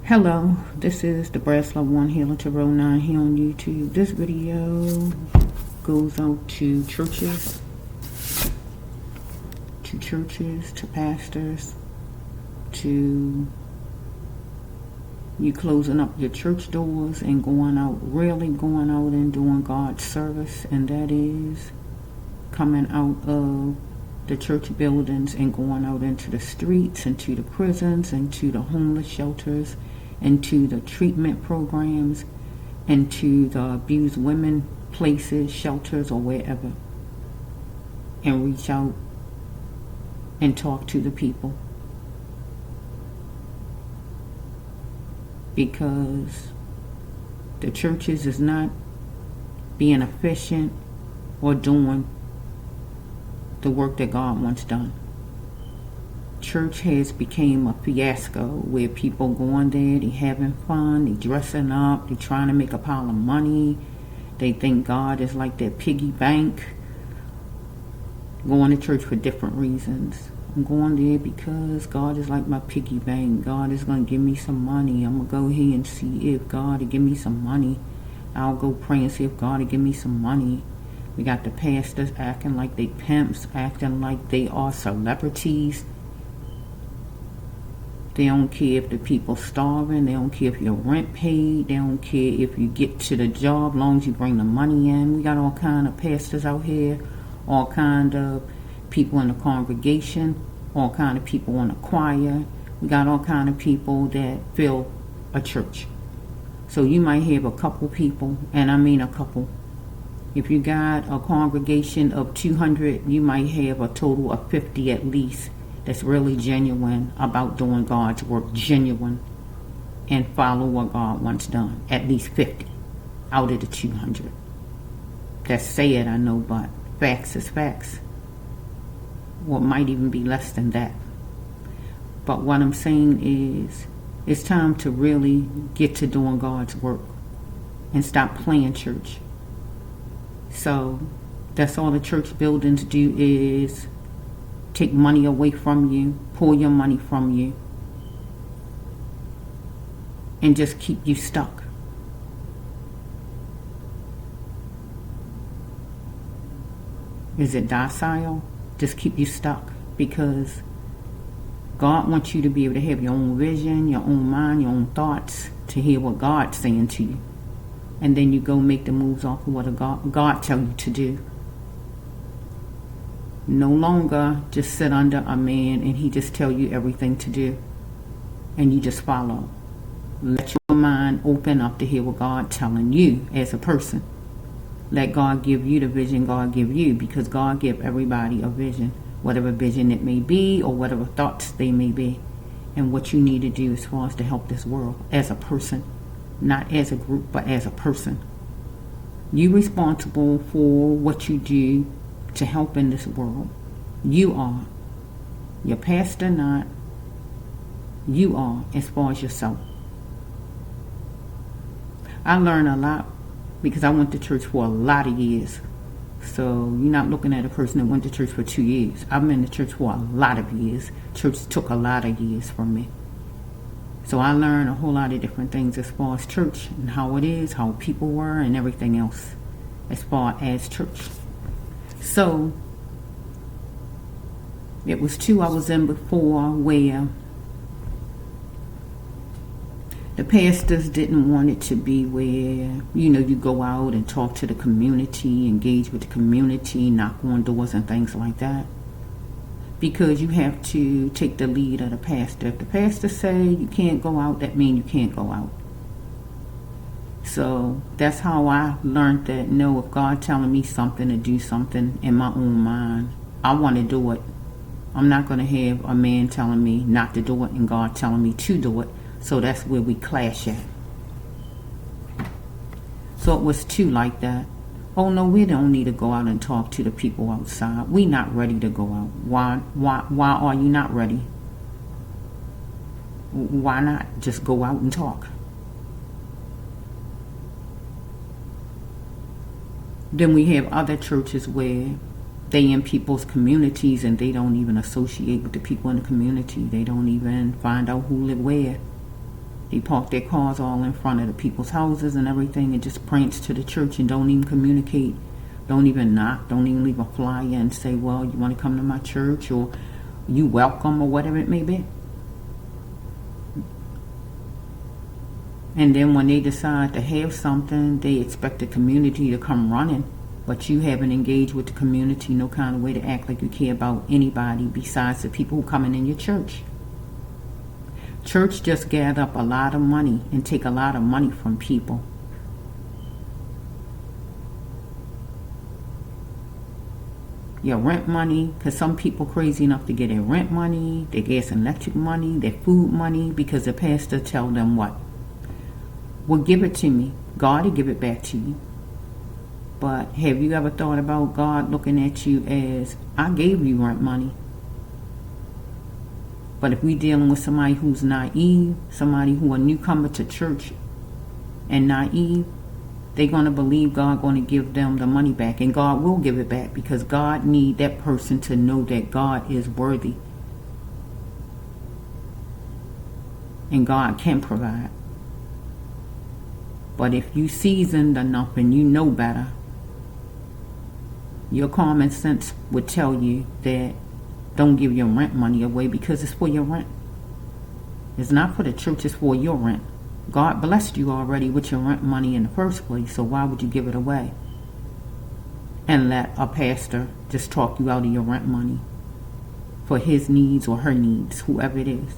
Hello, this is the Brass Love 1 Healer to Row 9 here on YouTube. This video goes out to churches, to pastors, to you closing up your church doors and really going out and doing God's service, and that is coming out of the church buildings and going out into the streets, into the prisons, into the homeless shelters, into the treatment programs, into the abused women places, shelters, or wherever, and reach out and talk to the people. Because the churches is not being efficient or doing the work that God wants done. Church has become a fiasco where people going there, they having fun, they dressing up, they trying to make a pile of money. They think God is like their piggy bank. Going to church for different reasons. I'm going there because God is like my piggy bank. God is going to give me some money. I'm going to go here and see if God will give me some money. I'll go pray and see if God will give me some money. We got the pastors acting like they pimps, acting like they are celebrities. They don't care if the people starving. They don't care if your rent paid. They don't care if you get to the job, long as you bring the money in. We got all kind of pastors out here, all kind of people in the congregation, all kind of people in the choir. We got all kind of people that fill a church. So you might have a couple people, and I mean a couple. If you got a congregation of 200, you might have a total of 50 at least that's really genuine about doing God's work, genuine, and follow what God wants done. At least 50 out of the 200. That's sad, I know, but facts is facts. Or it might even be less than that. But what I'm saying is, it's time to really get to doing God's work and stop playing church. So that's all the church buildings do, is take money away from you, pull your money from you, and just keep you stuck. Is it docile? Just keep you stuck, because God wants you to be able to have your own vision, your own mind, your own thoughts, to hear what God's saying to you. And then you go make the moves off of what God tell you to do. No longer just sit under a man and he just tell you everything to do, and you just follow. Let your mind open up to hear what God telling you as a person. Let God give you the vision God give you, because God give everybody a vision, whatever vision it may be or whatever thoughts they may be, and what you need to do as far as to help this world as a person, not as a group, but as a person. You responsible for what you do to help in this world. You are. Your pastor not. You are, as far as yourself. I learned a lot because I went to church for a lot of years. So you're not looking at a person that went to church for 2 years. I've been to church for a lot of years. Church took a lot of years from me. So I learned a whole lot of different things as far as church and how it is, how people were, and everything else as far as church. So it was 2 I was in before where the pastors didn't want it to be where, you go out and talk to the community, engage with the community, knock on doors and things like that. Because you have to take the lead of the pastor. If the pastor say you can't go out, that means you can't go out. So that's how I learned that, no, if God telling me something to do something in my own mind, I want to do it. I'm not going to have a man telling me not to do it and God telling me to do it. So that's where we clash at. So it was 2 like that. Oh no, we don't need to go out and talk to the people outside. We not ready to go out. Why are you not ready? Why not just go out and talk? Then we have other churches where they in people's communities and they don't even associate with the people in the community. They don't even find out who live where. They park their cars all in front of the people's houses and everything and just prance to the church and don't even communicate, don't even knock, don't even leave a flyer and say, well, you want to come to my church, or you welcome, or whatever it may be. And then when they decide to have something, they expect the community to come running, but you haven't engaged with the community no kind of way to act like you care about anybody besides the people who coming in your church. Church just gather up a lot of money and take a lot of money from people. Your rent money, because some people crazy enough to get their rent money, their gas and electric money, their food money, because the pastor tell them what? Well, give it to me. God will give it back to you. But have you ever thought about God looking at you as, I gave you rent money? But if we're dealing with somebody who's naive, somebody who a newcomer to church and naive, they're going to believe God going to give them the money back. And God will give it back, because God need that person to know that God is worthy. And God can provide. But if you seasoned enough and you know better, your common sense would tell you that don't give your rent money away, because it's for your rent. It's not for the church, it's for your rent. God blessed you already with your rent money in the first place, so why would you give it away? And let a pastor just talk you out of your rent money for his needs or her needs, whoever it is.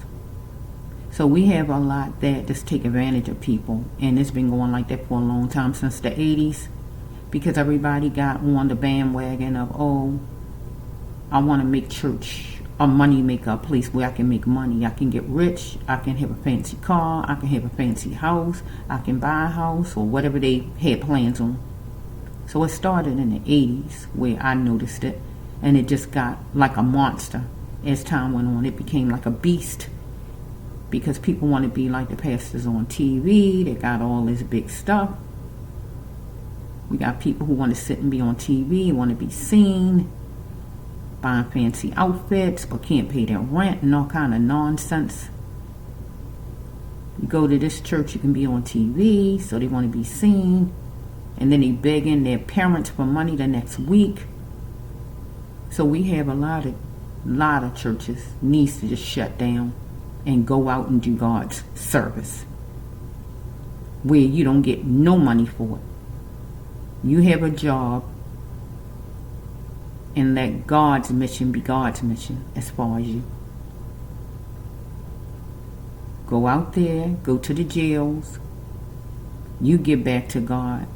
So we have a lot that just take advantage of people, and it's been going like that for a long time, since the 80s, because everybody got on the bandwagon of, oh, I want to make church a money maker, a place where I can make money. I can get rich, I can have a fancy car, I can have a fancy house, I can buy a house, or whatever they had plans on. So it started in the 80s where I noticed it, and it just got like a monster. As time went on, it became like a beast, because people want to be like the pastors on TV. They got all this big stuff. We got people who want to sit and be on TV, want to be seen, buying fancy outfits, but can't pay their rent and all kind of nonsense. You go to this church, you can be on TV, so they want to be seen, and then they begging their parents for money the next week. So we have a lot of churches needs to just shut down and go out and do God's service, where you don't get no money for it. You have a job, and let God's mission be God's mission as far as you. Go out there, go to the jails. You give back to God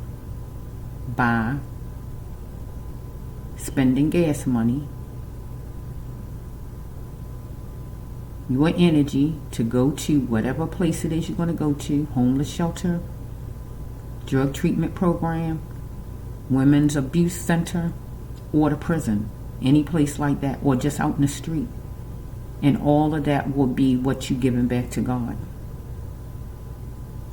by spending gas money, your energy to go to whatever place it is you're going to go to, homeless shelter, drug treatment program, women's abuse center, or the prison, any place like that, or just out in the street. And all of that will be what you're giving back to God.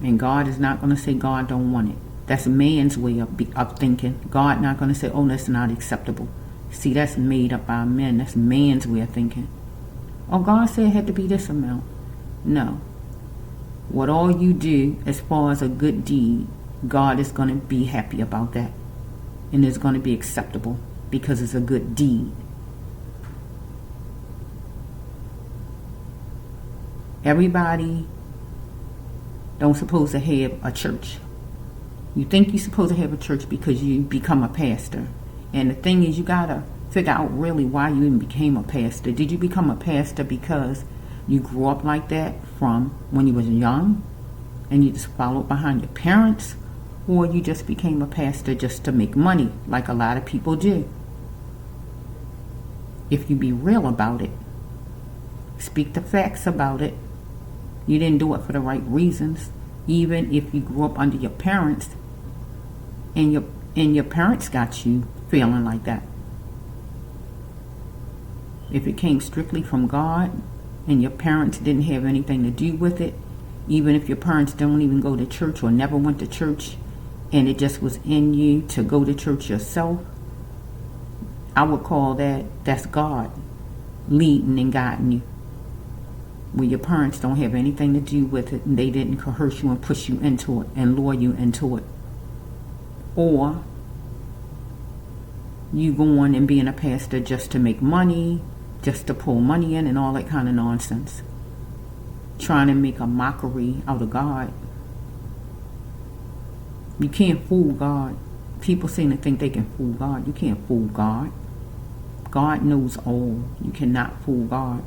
And God is not going to say God don't want it. That's man's way of thinking. God not going to say, oh, that's not acceptable. See, that's made up by men. That's man's way of thinking. Oh, God said it had to be this amount. No. What all you do as far as a good deed, God is going to be happy about that. And it's going to be acceptable, because it's a good deed. Everybody don't supposed to have a church. You think you're supposed to have a church because you become a pastor. And the thing is, you got to figure out really why you even became a pastor. Did you become a pastor because you grew up like that from when you was young and you just followed behind your parents? Or you just became a pastor just to make money, like a lot of people do? If you be real about it, speak the facts about it, you didn't do it for the right reasons. Even if you grew up under your parents and your parents got you feeling like that. If it came strictly from God and your parents didn't have anything to do with it, even if your parents don't even go to church or never went to church, and it just was in you to go to church yourself, I would call that's God leading and guiding you. where your parents don't have anything to do with it and they didn't coerce you and push you into it and lure you into it. Or you going and being a pastor just to make money, just to pull money in and all that kind of nonsense. Trying to make a mockery out of God. You can't fool God. People seem to think they can fool God. You can't fool God. God knows all. You cannot fool God.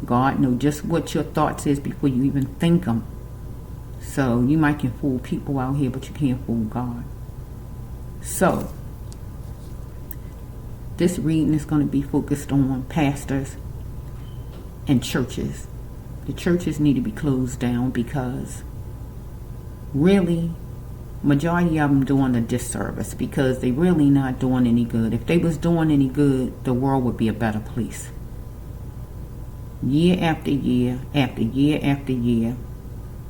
God knows just what your thoughts is before you even think them. So you might can fool people out here, but you can't fool God. So this reading is going to be focused on pastors and churches. The churches need to be closed down because really majority of them doing a disservice because they really not doing any good. If they was doing any good, the world would be a better place. Year after year, after year after year,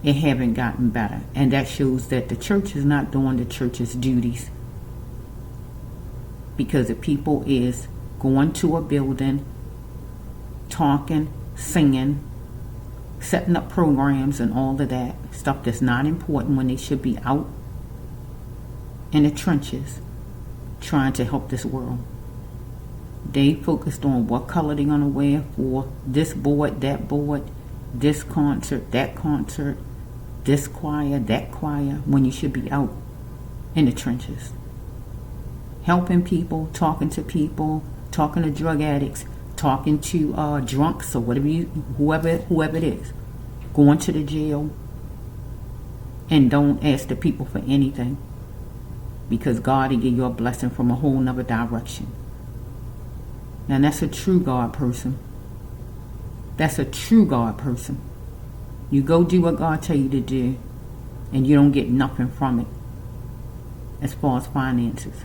it haven't gotten better. And that shows that the church is not doing the church's duties. Because the people is going to a building, talking, singing, setting up programs and all of that. Stuff that's not important when they should be out in the trenches trying to help this world. They focused on what color they're going to wear for this board, that board, this concert, that concert, this choir, that choir, when you should be out in the trenches. Helping people, talking to drug addicts, talking to drunks or whoever it is. Going to the jail and don't ask the people for anything. Because God will give you a blessing from a whole nother direction. Now that's a true God person. That's a true God person. You go do what God tell you to do and you don't get nothing from it as far as finances.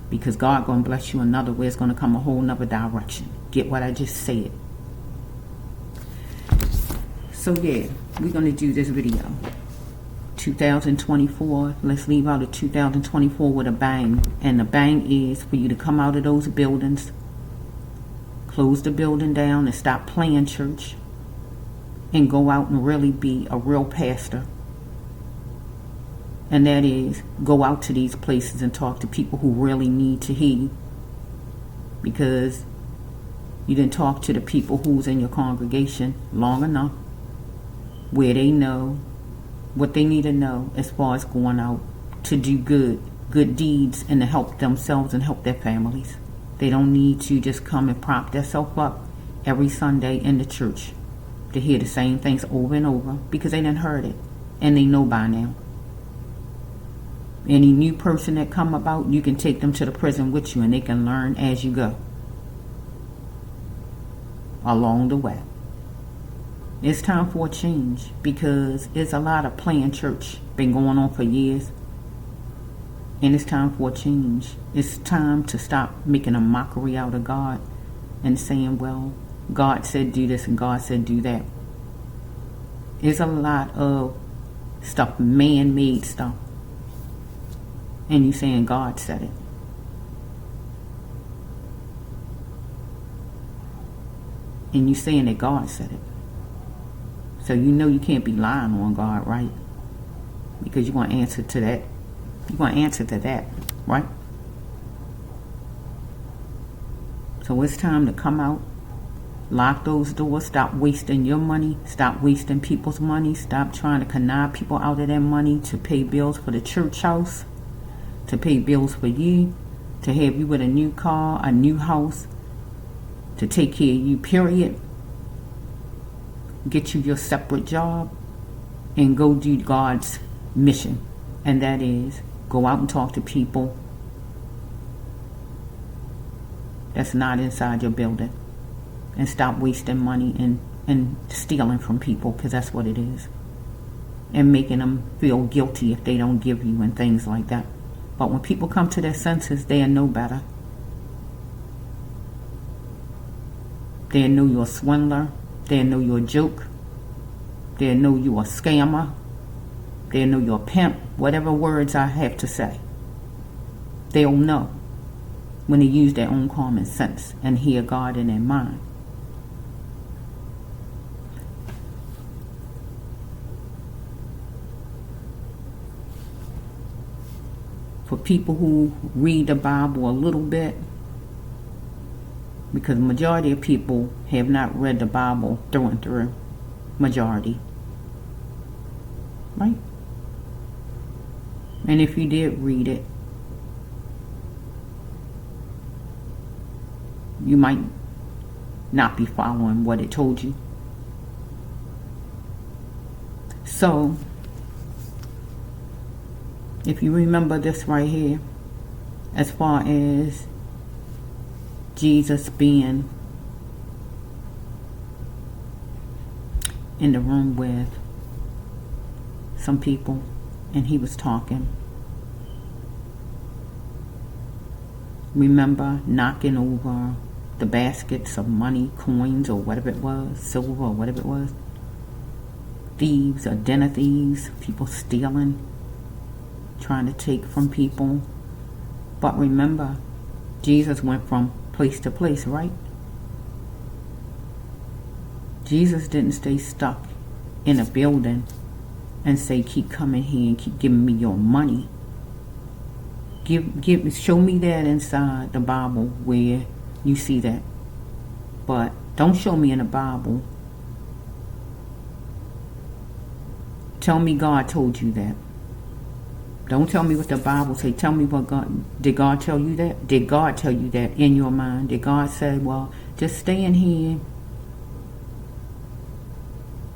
Because God going to bless you another way. It's going to come a whole nother direction. Get what I just said. So yeah, we're going to do this video. 2024, let's leave out of 2024 with a bang. And the bang is for you to come out of those buildings, close the building down and stop playing church, and go out and really be a real pastor. And that is, go out to these places and talk to people who really need to hear you. Because you didn't talk to the people who's in your congregation long enough, where they know what they need to know as far as going out to do good deeds and to help themselves and help their families. They don't need to just come and prop themselves up every Sunday in the church to hear the same things over and over because they done heard it and they know by now. Any new person that come about, you can take them to the prison with you and they can learn as you go along the way. It's time for a change because it's a lot of playing church been going on for years. And it's time for a change. It's time to stop making a mockery out of God and saying, well, God said do this and God said do that. There's a lot of stuff, man-made stuff. And you saying God said it. And you saying that God said it. So you know you can't be lying on God, right? Because you're going to answer to that. You're going to answer to that, right? So it's time to come out, lock those doors, stop wasting your money, stop wasting people's money, stop trying to connive people out of their money to pay bills for the church house, to pay bills for you, to have you with a new car, a new house, to take care of you, period. Get you your separate job and go do God's mission. And that is, go out and talk to people that's not inside your building. And stop wasting money and stealing from people, because that's what it is. And making them feel guilty if they don't give you and things like that. But when people come to their senses, they'll know better. They'll know you're a swindler. They'll know you're a joke. They'll know you're a scammer. They'll know you're a pimp. Whatever words I have to say. They'll know when they use their own common sense and hear God in their mind. for people who read the Bible a little bit, because the majority of people have not read the Bible through and through. Majority. Right? And if you did read it, you might not be following what it told you. So, if you remember this right here, as far as Jesus being in the room with some people and he was talking, remember knocking over the baskets of money, coins, or whatever it was, silver or whatever it was, thieves or den of thieves, people stealing, trying to take from people. But remember, Jesus went from place to place, right? Jesus didn't stay stuck in a building and say, keep coming here and keep giving me your money. Show me that inside the Bible where you see that. But don't show me in the Bible. Tell me God told you that. Don't tell me what the Bible say. Tell me what God... Did God tell you that? Did God tell you that in your mind? Did God say, well, just stay in here.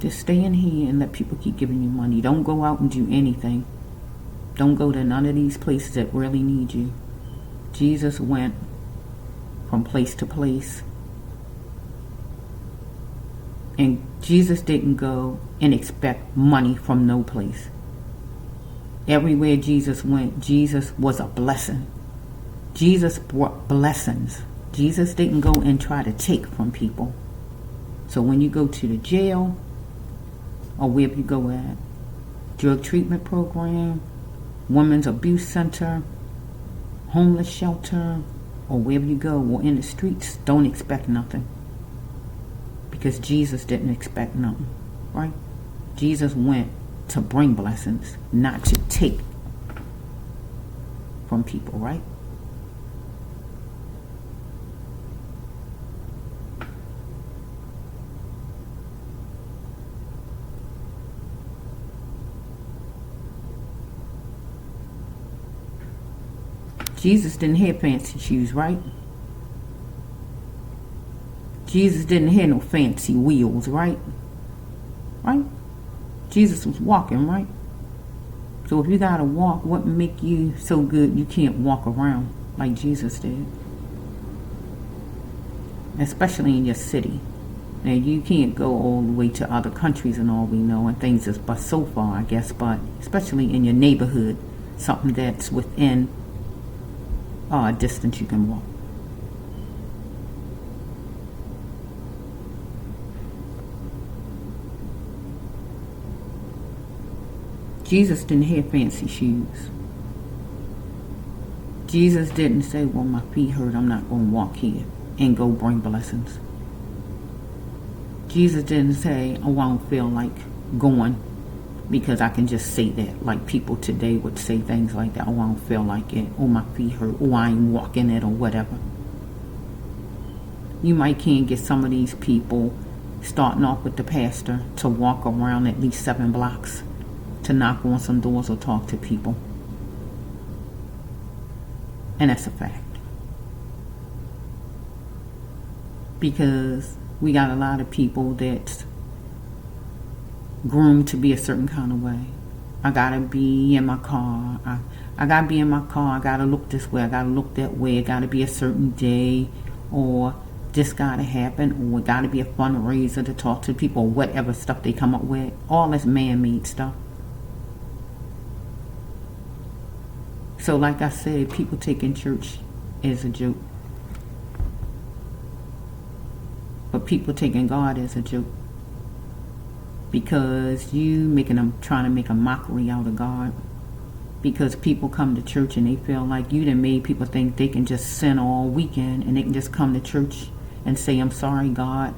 Just stay in here and let people keep giving you money. Don't go out and do anything. Don't go to none of these places that really need you. Jesus went from place to place. And Jesus didn't go and expect money from no place. Everywhere Jesus went, Jesus was a blessing. Jesus brought blessings. Jesus didn't go and try to take from people. So when you go to the jail, or wherever you go at, drug treatment program, women's abuse center, homeless shelter, or wherever you go, or in the streets, don't expect nothing. Because Jesus didn't expect nothing, right? Jesus went to bring blessings, not to take from people, right? Jesus didn't have fancy shoes, right? Jesus didn't have no fancy wheels, right? Right? Jesus was walking, right? So if you gotta walk, what make you so good you can't walk around like Jesus did? Especially in your city. Now you can't go all the way to other countries and all we know and things is but so far, I guess, but especially in your neighborhood, something that's within a distance you can walk. Jesus didn't have fancy shoes. Jesus didn't say, well, my feet hurt, I'm not going to walk here and go bring blessings. Jesus didn't say, oh, I don't feel like going because I can just say that. Like people today would say things like that. Oh, I don't feel like it. Oh, my feet hurt. Oh, I ain't walking it or whatever. You might can't get some of these people, starting off with the pastor, to walk around at least 7 blocks. To knock on some doors or talk to people. And that's a fact. Because we got a lot of people that's groomed to be a certain kind of way. I gotta be in my car. I gotta be in my car. I gotta look this way. I gotta look that way. It gotta be a certain day. Or this gotta happen. Or it gotta be a fundraiser to talk to people. Or whatever stuff they come up with. All this man-made stuff. So like I said, people taking church as a joke. But people taking God as a joke. Because trying to make a mockery out of God. Because people come to church and they feel like you done made people think they can just sin all weekend and they can just come to church and say, I'm sorry, God,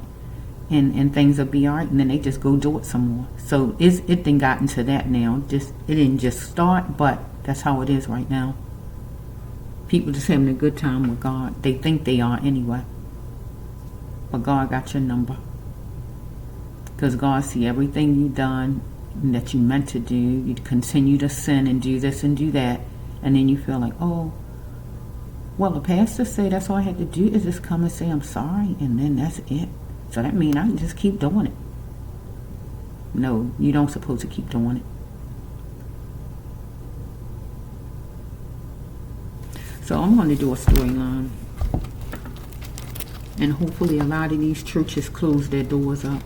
and things will be alright, and then they just go do it some more. So it done gotten to that now. It didn't just start, but that's how it is right now. People just having a good time with God. They think they are anyway. But God got your number. Because God see everything you done that you meant to do. You continue to sin and do this and do that. And then you feel like, oh, well, the pastor said that's all I had to do is just come and say I'm sorry. And then that's it. So that means I can just keep doing it. No, you don't supposed to keep doing it. So I'm going to do a storyline. And hopefully a lot of these churches close their doors up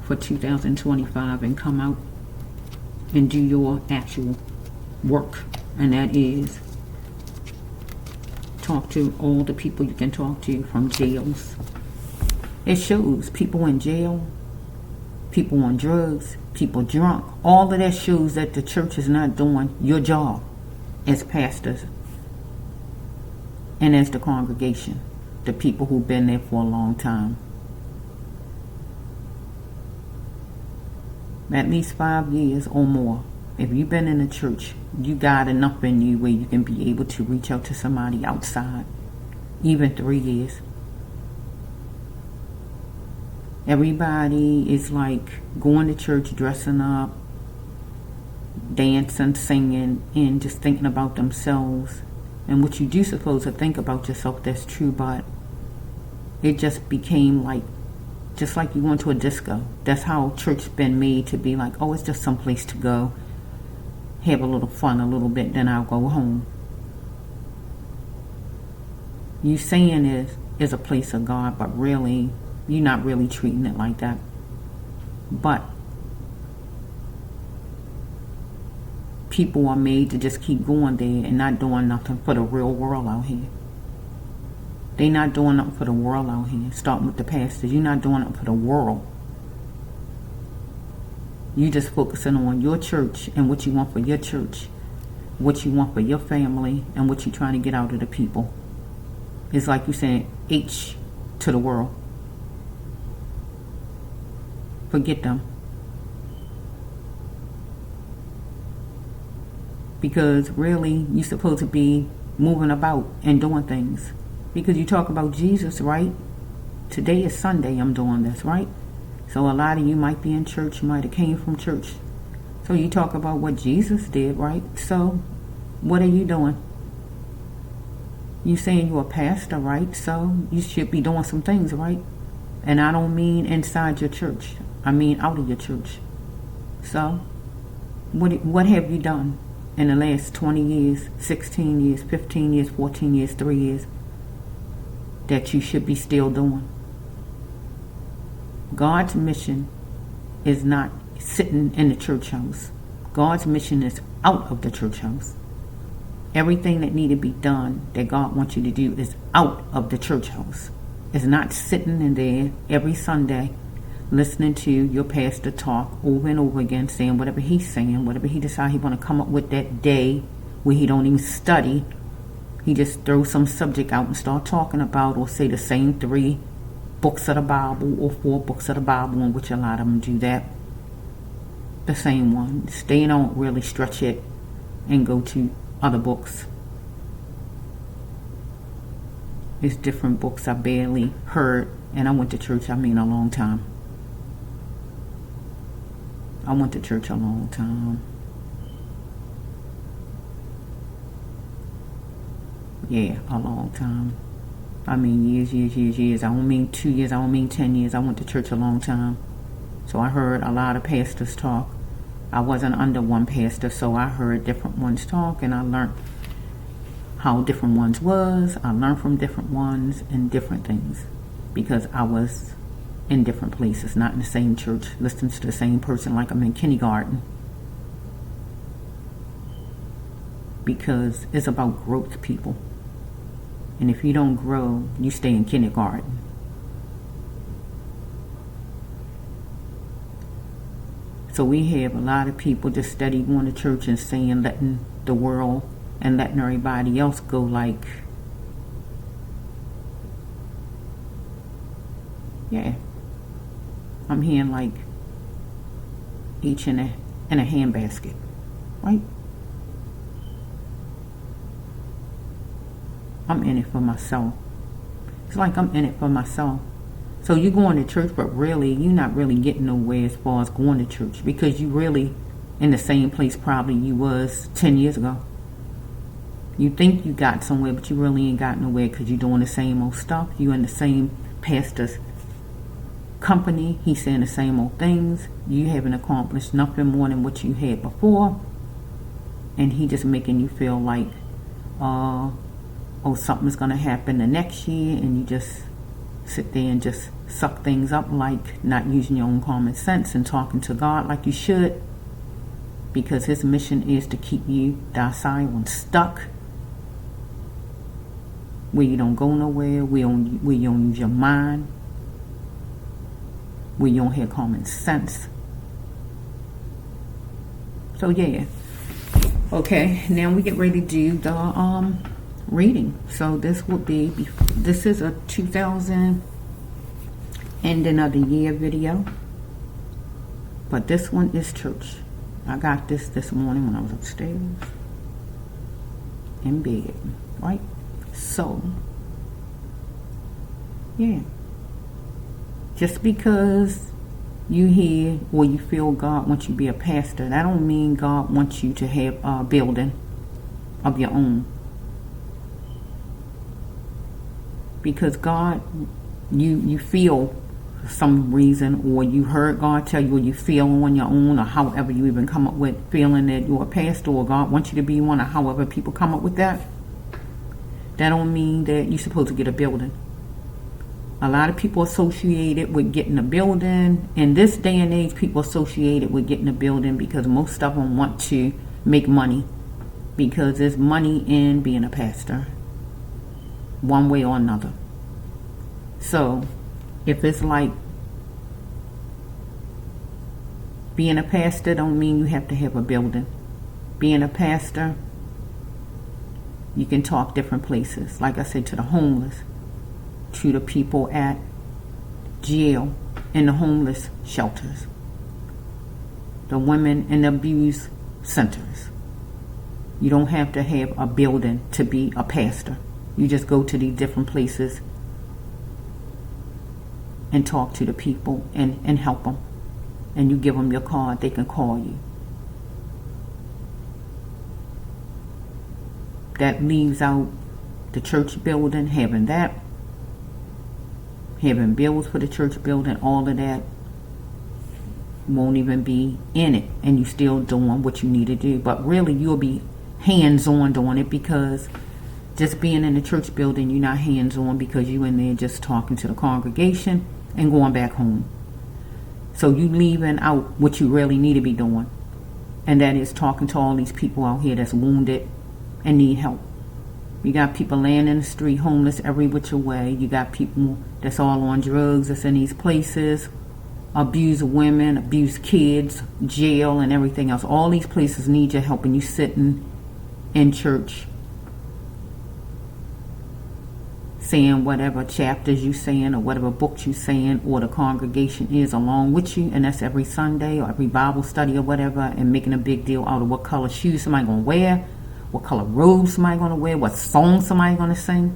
for 2025 and come out and do your actual work. And that is talk to all the people you can talk to from jails. It shows people in jail, people on drugs, people drunk. All of that shows that the church is not doing your job as pastors and as the congregation, the people who've been there for a long time. At least 5 years or more. If you've been in a church, you got enough in you where you can be able to reach out to somebody outside. Even 3 years. Everybody is like going to church, dressing up, dancing, singing, and just thinking about themselves. And what you do supposed to think about yourself, that's true, but it just became like, just like you went to a disco. That's how church's been made to be like, oh, it's just some place to go, have a little fun a little bit, then I'll go home. You saying is a place of God, but really, you're not really treating it like that. But people are made to just keep going there and not doing nothing for the real world out here. They not doing nothing for the world out here. Starting with the pastors, you're not doing nothing for the world. You just focusing on your church and what you want for your church, what you want for your family, and what you're trying to get out of the people. It's like you saying H to the world. Forget them. Because really, you're supposed to be moving about and doing things. Because you talk about Jesus, right? Today is Sunday, I'm doing this, right? So a lot of you might be in church, you might have came from church. So you talk about what Jesus did, right? So what are you doing? You saying you're a pastor, right? So you should be doing some things, right? And I don't mean inside your church. I mean out of your church. So what have you done in the last 20 years, 16 years, 15 years, 14 years, 3 years that you should be still doing? God's mission is not sitting in the church house. God's mission is out of the church house. Everything that need to be done that God wants you to do is out of the church house. It's not sitting in there every Sunday listening to your pastor talk over and over again, saying whatever he's saying, whatever he decides he want to come up with that day, where he don't even study. He just throws some subject out and start talking about, or say the same 3 books of the Bible or 4 books of the Bible, in which a lot of them do that. The same ones. They don't really stretch it and go to other books. It's different books I barely heard, and I went to church, a long time. I went to church a long time. Yeah, a long time. Years. I don't mean 2 years, I don't mean 10 years. I went to church a long time. So I heard a lot of pastors talk. I wasn't under one pastor, so I heard different ones talk, and I learned how different ones was. I learned from different ones and different things, because I was in different places, not in the same church, listening to the same person like I'm in kindergarten. Because it's about growth, people. And if you don't grow, you stay in kindergarten. So we have a lot of people just steady going to church and saying, letting the world and letting everybody else go like, yeah, I'm hearing like each in a handbasket, right? I'm in it for myself. It's like I'm in it for myself. So you're going to church, but really, you're not really getting nowhere as far as going to church, because you really in the same place probably you was 10 years ago. You think you got somewhere, but you really ain't got nowhere, because you're doing the same old stuff. You in the same pastor's company. He's saying the same old things. You haven't accomplished nothing more than what you had before. And he just making you feel like, something's going to happen the next year, and you just sit there and just suck things up, like not using your own common sense and talking to God like you should, because his mission is to keep you docile and stuck where you don't go nowhere, where you don't use your mind, where you don't have common sense. So yeah. Okay, now we get ready to do the reading. So this is a 2000 ending of the year video, but this one is church. I got this morning when I was upstairs in bed, right? So yeah, just because you hear or you feel God wants you to be a pastor, that don't mean God wants you to have a building of your own. Because God, you feel for some reason, or you heard God tell you, or you feel on your own, or however you even come up with feeling that you're a pastor, or God wants you to be one, or however people come up with that. That don't mean that you're supposed to get a building. A lot of people associate it with getting a building. In this day and age, people associate it with getting a building because most of them want to make money, because there's money in being a pastor, one way or another. So if it's like being a pastor don't mean you have to have a building. Being a pastor, you can talk different places. Like I said, to the homeless, to the people at jail, in the homeless shelters, the women in the abuse centers. You don't have to have a building to be a pastor. You just go to these different places and talk to the people and help them. And you give them your card, they can call you. That leaves out the church building, having that, having bills for the church building, all of that won't even be in it, and you still doing what you need to do. But really, you'll be hands-on doing it, because just being in the church building, you're not hands-on, because you in there just talking to the congregation and going back home. So you leaving out what you really need to be doing, and that is talking to all these people out here that's wounded and need help. You got people laying in the street, homeless every which way. You got people that's all on drugs, that's in these places, abuse women, abuse kids, jail, and everything else. All these places need your help, and you sitting in church saying whatever chapters you saying, or whatever books you saying, or the congregation is along with you, and that's every Sunday or every Bible study or whatever, and making a big deal out of what color shoes somebody gonna wear, what color robe somebody gonna wear, what song somebody gonna sing.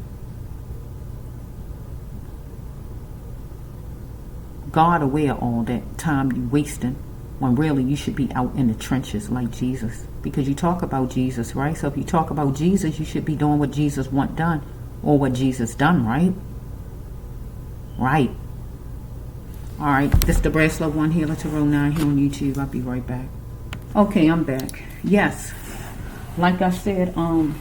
God aware of all that time you wasting, when really you should be out in the trenches like Jesus, because you talk about Jesus, right? So if you talk about Jesus, you should be doing what Jesus want done, or what Jesus done, right? Right. All right, this is the Brass Love One Healer Tarot 9 here on YouTube. I'll be right back. Okay, I'm back. Yes, like I said, okay,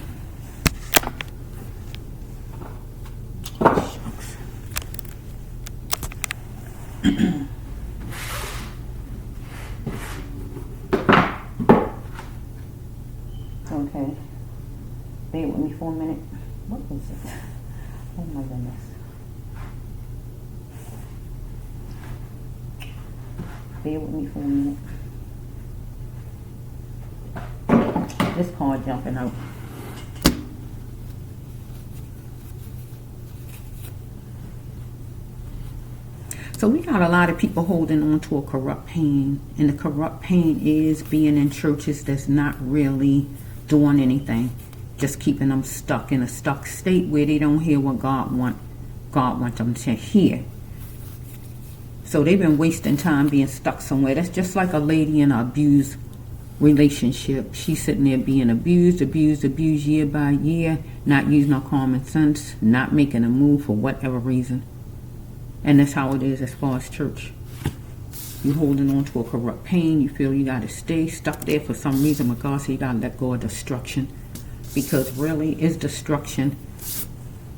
bear with me for a minute. What is it? Oh my goodness. Bear with me for a minute. This card jumping out. So we got a lot of people holding on to a corrupt pain. And the corrupt pain is being in churches that's not really doing anything. just keeping them stuck in a stuck state where they don't hear what God want them to hear. So they've been wasting time being stuck somewhere. That's just like a lady in an abused relationship. She's sitting there being abused year by year, not using her common sense, not making a move for whatever reason. And that's how it is as far as church. You holding on to a corrupt pain. You feel you got to stay stuck there for some reason. But God said you got to let go of destruction. Because really, it's destruction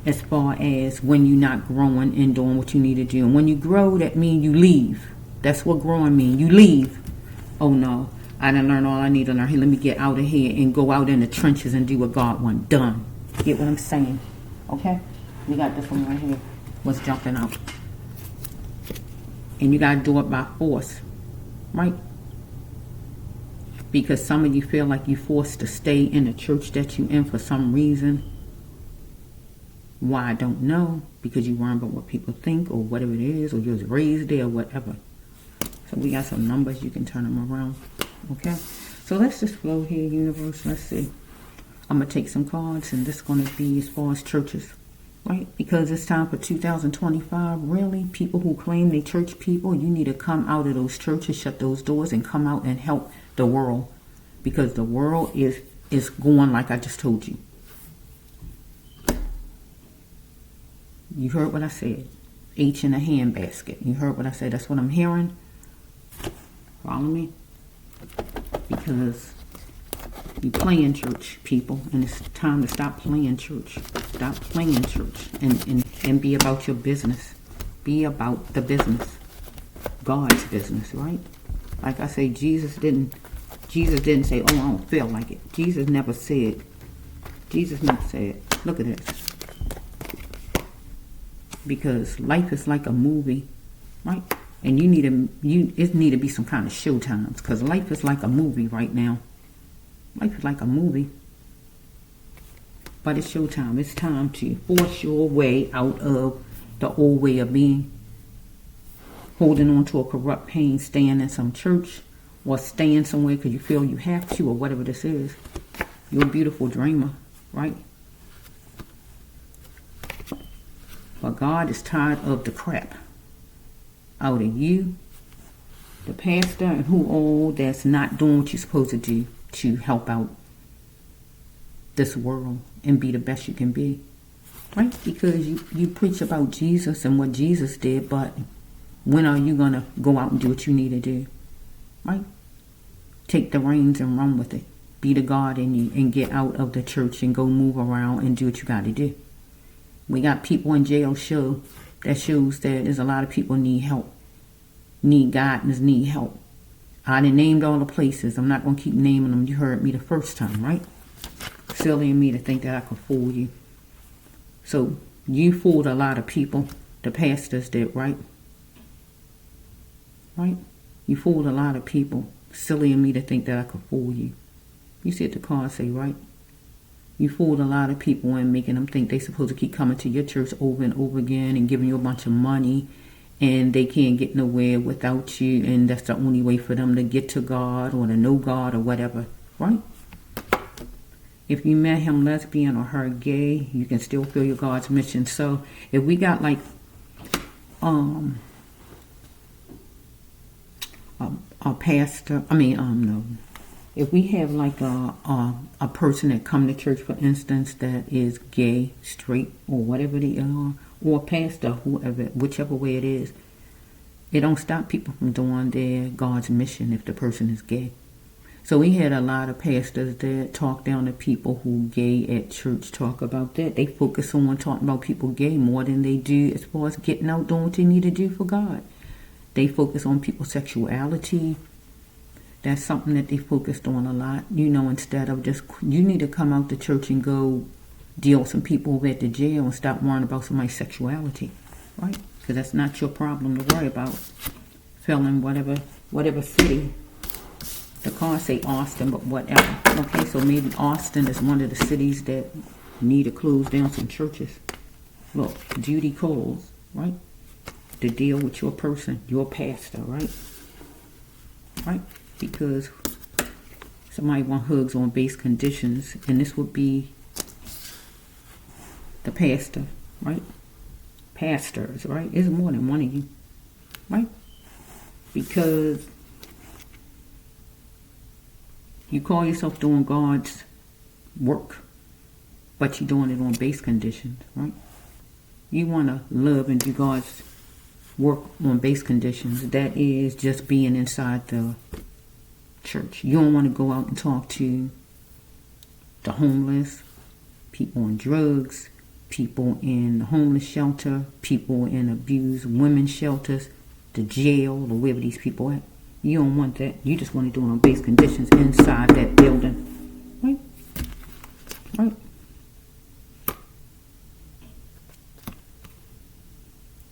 as far as when you're not growing and doing what you need to do. And when you grow, that means you leave. That's what growing means. You leave. Oh no, I didn't learn all I need to learn. Hey, let me get out of here and go out in the trenches and do what God wants done. Get what I'm saying? Okay? We got this one right here. What's jumping out? And you got to do it by force. Right? Because some of you feel like you're forced to stay in the church that you're in for some reason. Why, I don't know. Because you worry about what people think or whatever it is, or you was raised there or whatever. So we got some numbers. You can turn them around. Okay? So let's just flow here, universe. Let's see. I'm going to take some cards, and this is going to be as far as churches. Right? Because it's time for 2025. Really, people who claim they church people, you need to come out of those churches, shut those doors, and come out and help the world. Because the world is going like I just told you. You heard what I said. H in a handbasket. You heard what I said. That's what I'm hearing. Follow me? Because you play in church, people, and it's time to stop playing church. Stop playing church and be about your business. Be about the business. God's business, right? Like I say, Jesus didn't say, oh, I don't feel like it. Jesus never said. Look at this. Because life is like a movie, right? And it need to be some kind of show times. Because life is like a movie right now. Life is like a movie. But it's showtime. It's time to force your way out of the old way of being. Holding on to a corrupt pain, staying in some church, or staying somewhere because you feel you have to, or whatever this is. You're a beautiful dreamer, right? But God is tired of the crap out of you, the pastor, and who all that's not doing what you're supposed to do to help out this world and be the best you can be. Right? Because you preach about Jesus and what Jesus did, but when are you going to go out and do what you need to do? Right? Take the reins and run with it. Be the God in you and get out of the church and go move around and do what you got to do. We got people in jail that shows that there's a lot of people need help, need guidance, need help. I done named all the places. I'm not going to keep naming them. You heard me the first time, right? Silly of me to think that I could fool you. So you fooled a lot of people. The pastors did, right? Right? You fooled a lot of people. Silly of me to think that I could fool you. You see what the cards say, right? You fooled a lot of people and making them think they're supposed to keep coming to your church over and over again and giving you a bunch of money, and they can't get nowhere without you, and that's the only way for them to get to God or to know God or whatever, right? If you met him lesbian or her gay, you can still feel your God's mission. So if we got like a pastor, no. If we have like a person that come to church, for instance, that is gay, straight, or whatever they are, or a pastor, whoever, whichever way it is, it don't stop people from doing their God's mission if the person is gay. So we had a lot of pastors that talk down to people who gay at church, talk about that. They focus on talking about people gay more than they do as far as getting out doing what they need to do for God. They focus on people's sexuality. That's something that they focused on a lot, instead of just, you need to come out to church and go deal with some people over at the jail and stop worrying about somebody's sexuality, right? Because that's not your problem to worry about. Filling whatever city. The cards say Austin, but whatever. Okay, so maybe Austin is one of the cities that need to close down some churches. Look, duty calls, right? To deal with your person, your pastor, right? Right? Because somebody want hugs on base conditions, and this would be the pastor, right? Pastors, right? It's more than one of you, right? Because you call yourself doing God's work, but you're doing it on base conditions, right? You want to love and do God's work on base conditions. That is just being inside the church. You don't want to go out and talk to the homeless, people on drugs, people in the homeless shelter, people in abused women's shelters, the jail, or wherever these people at. You don't want that. You just want to do it on base conditions inside that building. Right? Right.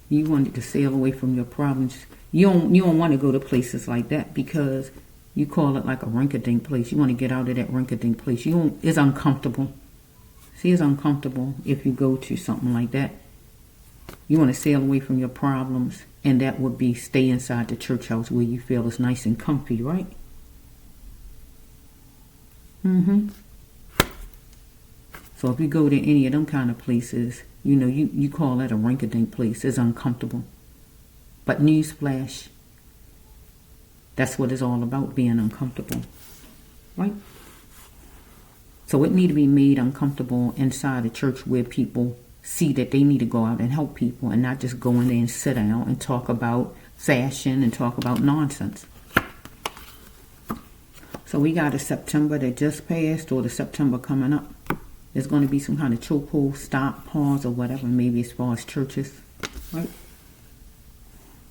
You wanted to sail away from your problems. You don't want to go to places like that because you call it like a rink-a-dink place. You want to get out of that rink-a-dink place. It's uncomfortable. See, it's uncomfortable if you go to something like that. You want to sail away from your problems, and that would be stay inside the church house where you feel it's nice and comfy, right? So if you go to any of them kind of places, you call that a rink-a-dink place. It's uncomfortable. But newsflash, that's what it's all about, being uncomfortable, right? So it need to be made uncomfortable inside a church where people see that they need to go out and help people and not just go in there and sit down and talk about fashion and talk about nonsense. So we got a September that just passed or the September coming up. There's going to be some kind of chokehold, stop, pause, or whatever, maybe as far as churches, right?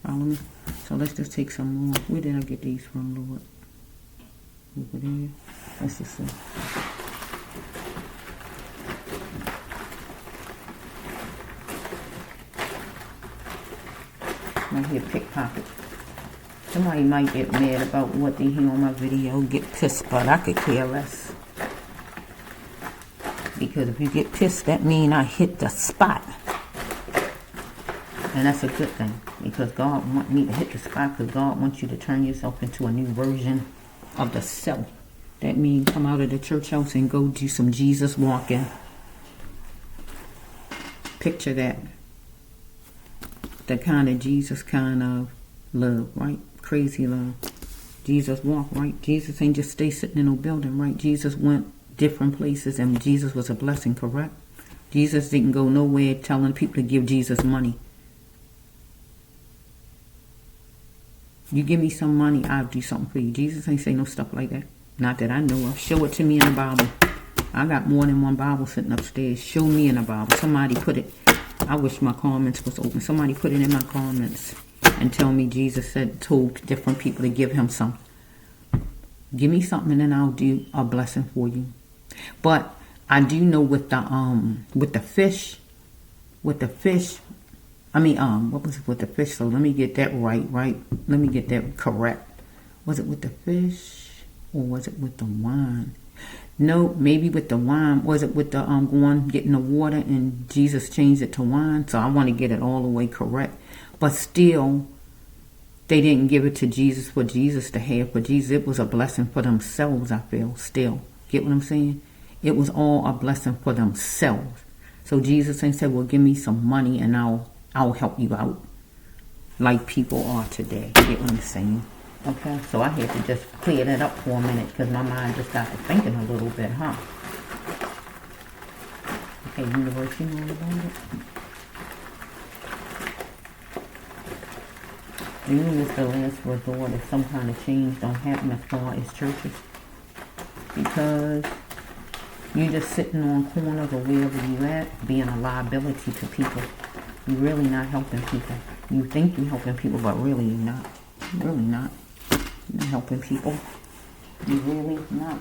Follow me? So let's just take some more. Where did I get these from, Lord? Over there. Let's just see. Right here, pickpocket. Somebody might get mad about what they hear on my video, get pissed, but I could care less. Because if you get pissed, that means I hit the spot. And that's a good thing. Because God wants me to hit the spot. Because God wants you to turn yourself into a new version of the self. That means come out of the church house and go do some Jesus walking. Picture that. The kind of Jesus kind of love, right? Crazy love. Jesus walked, right? Jesus ain't just stay sitting in no building, right? Jesus went different places and Jesus was a blessing, correct? Jesus didn't go nowhere telling people to give Jesus money. You give me some money, I'll do something for you. Jesus ain't say no stuff like that. Not that I know of. Show it to me in the Bible. I got more than one Bible sitting upstairs. Show me in the Bible. Somebody put it. I wish my comments was open. Somebody put it in my comments and tell me Jesus told different people to give him some. Give me something and then I'll do a blessing for you. But I do know with the fish, what was it with the fish? So let me get that right? Let me get that correct. Was it with the fish or was it with the wine? No, maybe with the wine. Was it with the going getting the water and Jesus changed it to wine? So I want to get it all the way correct. But still, they didn't give it to Jesus for Jesus to have. For Jesus, it was a blessing for themselves, I feel, still. Get what I'm saying? It was all a blessing for themselves. So Jesus ain't said, well, give me some money and I'll help you out. Like people are today. Get what I'm saying? Okay, so I had to just clear that up for a minute because my mind just got to thinking a little bit, huh? Okay, universe, you know about it? Really is the last resort if some kind of change don't happen as far as churches. Because you're just sitting on corners or wherever you at, being a liability to people. You're really not helping people. You think you're helping people, but really you're not. You're really not. You're not helping people. You're really not.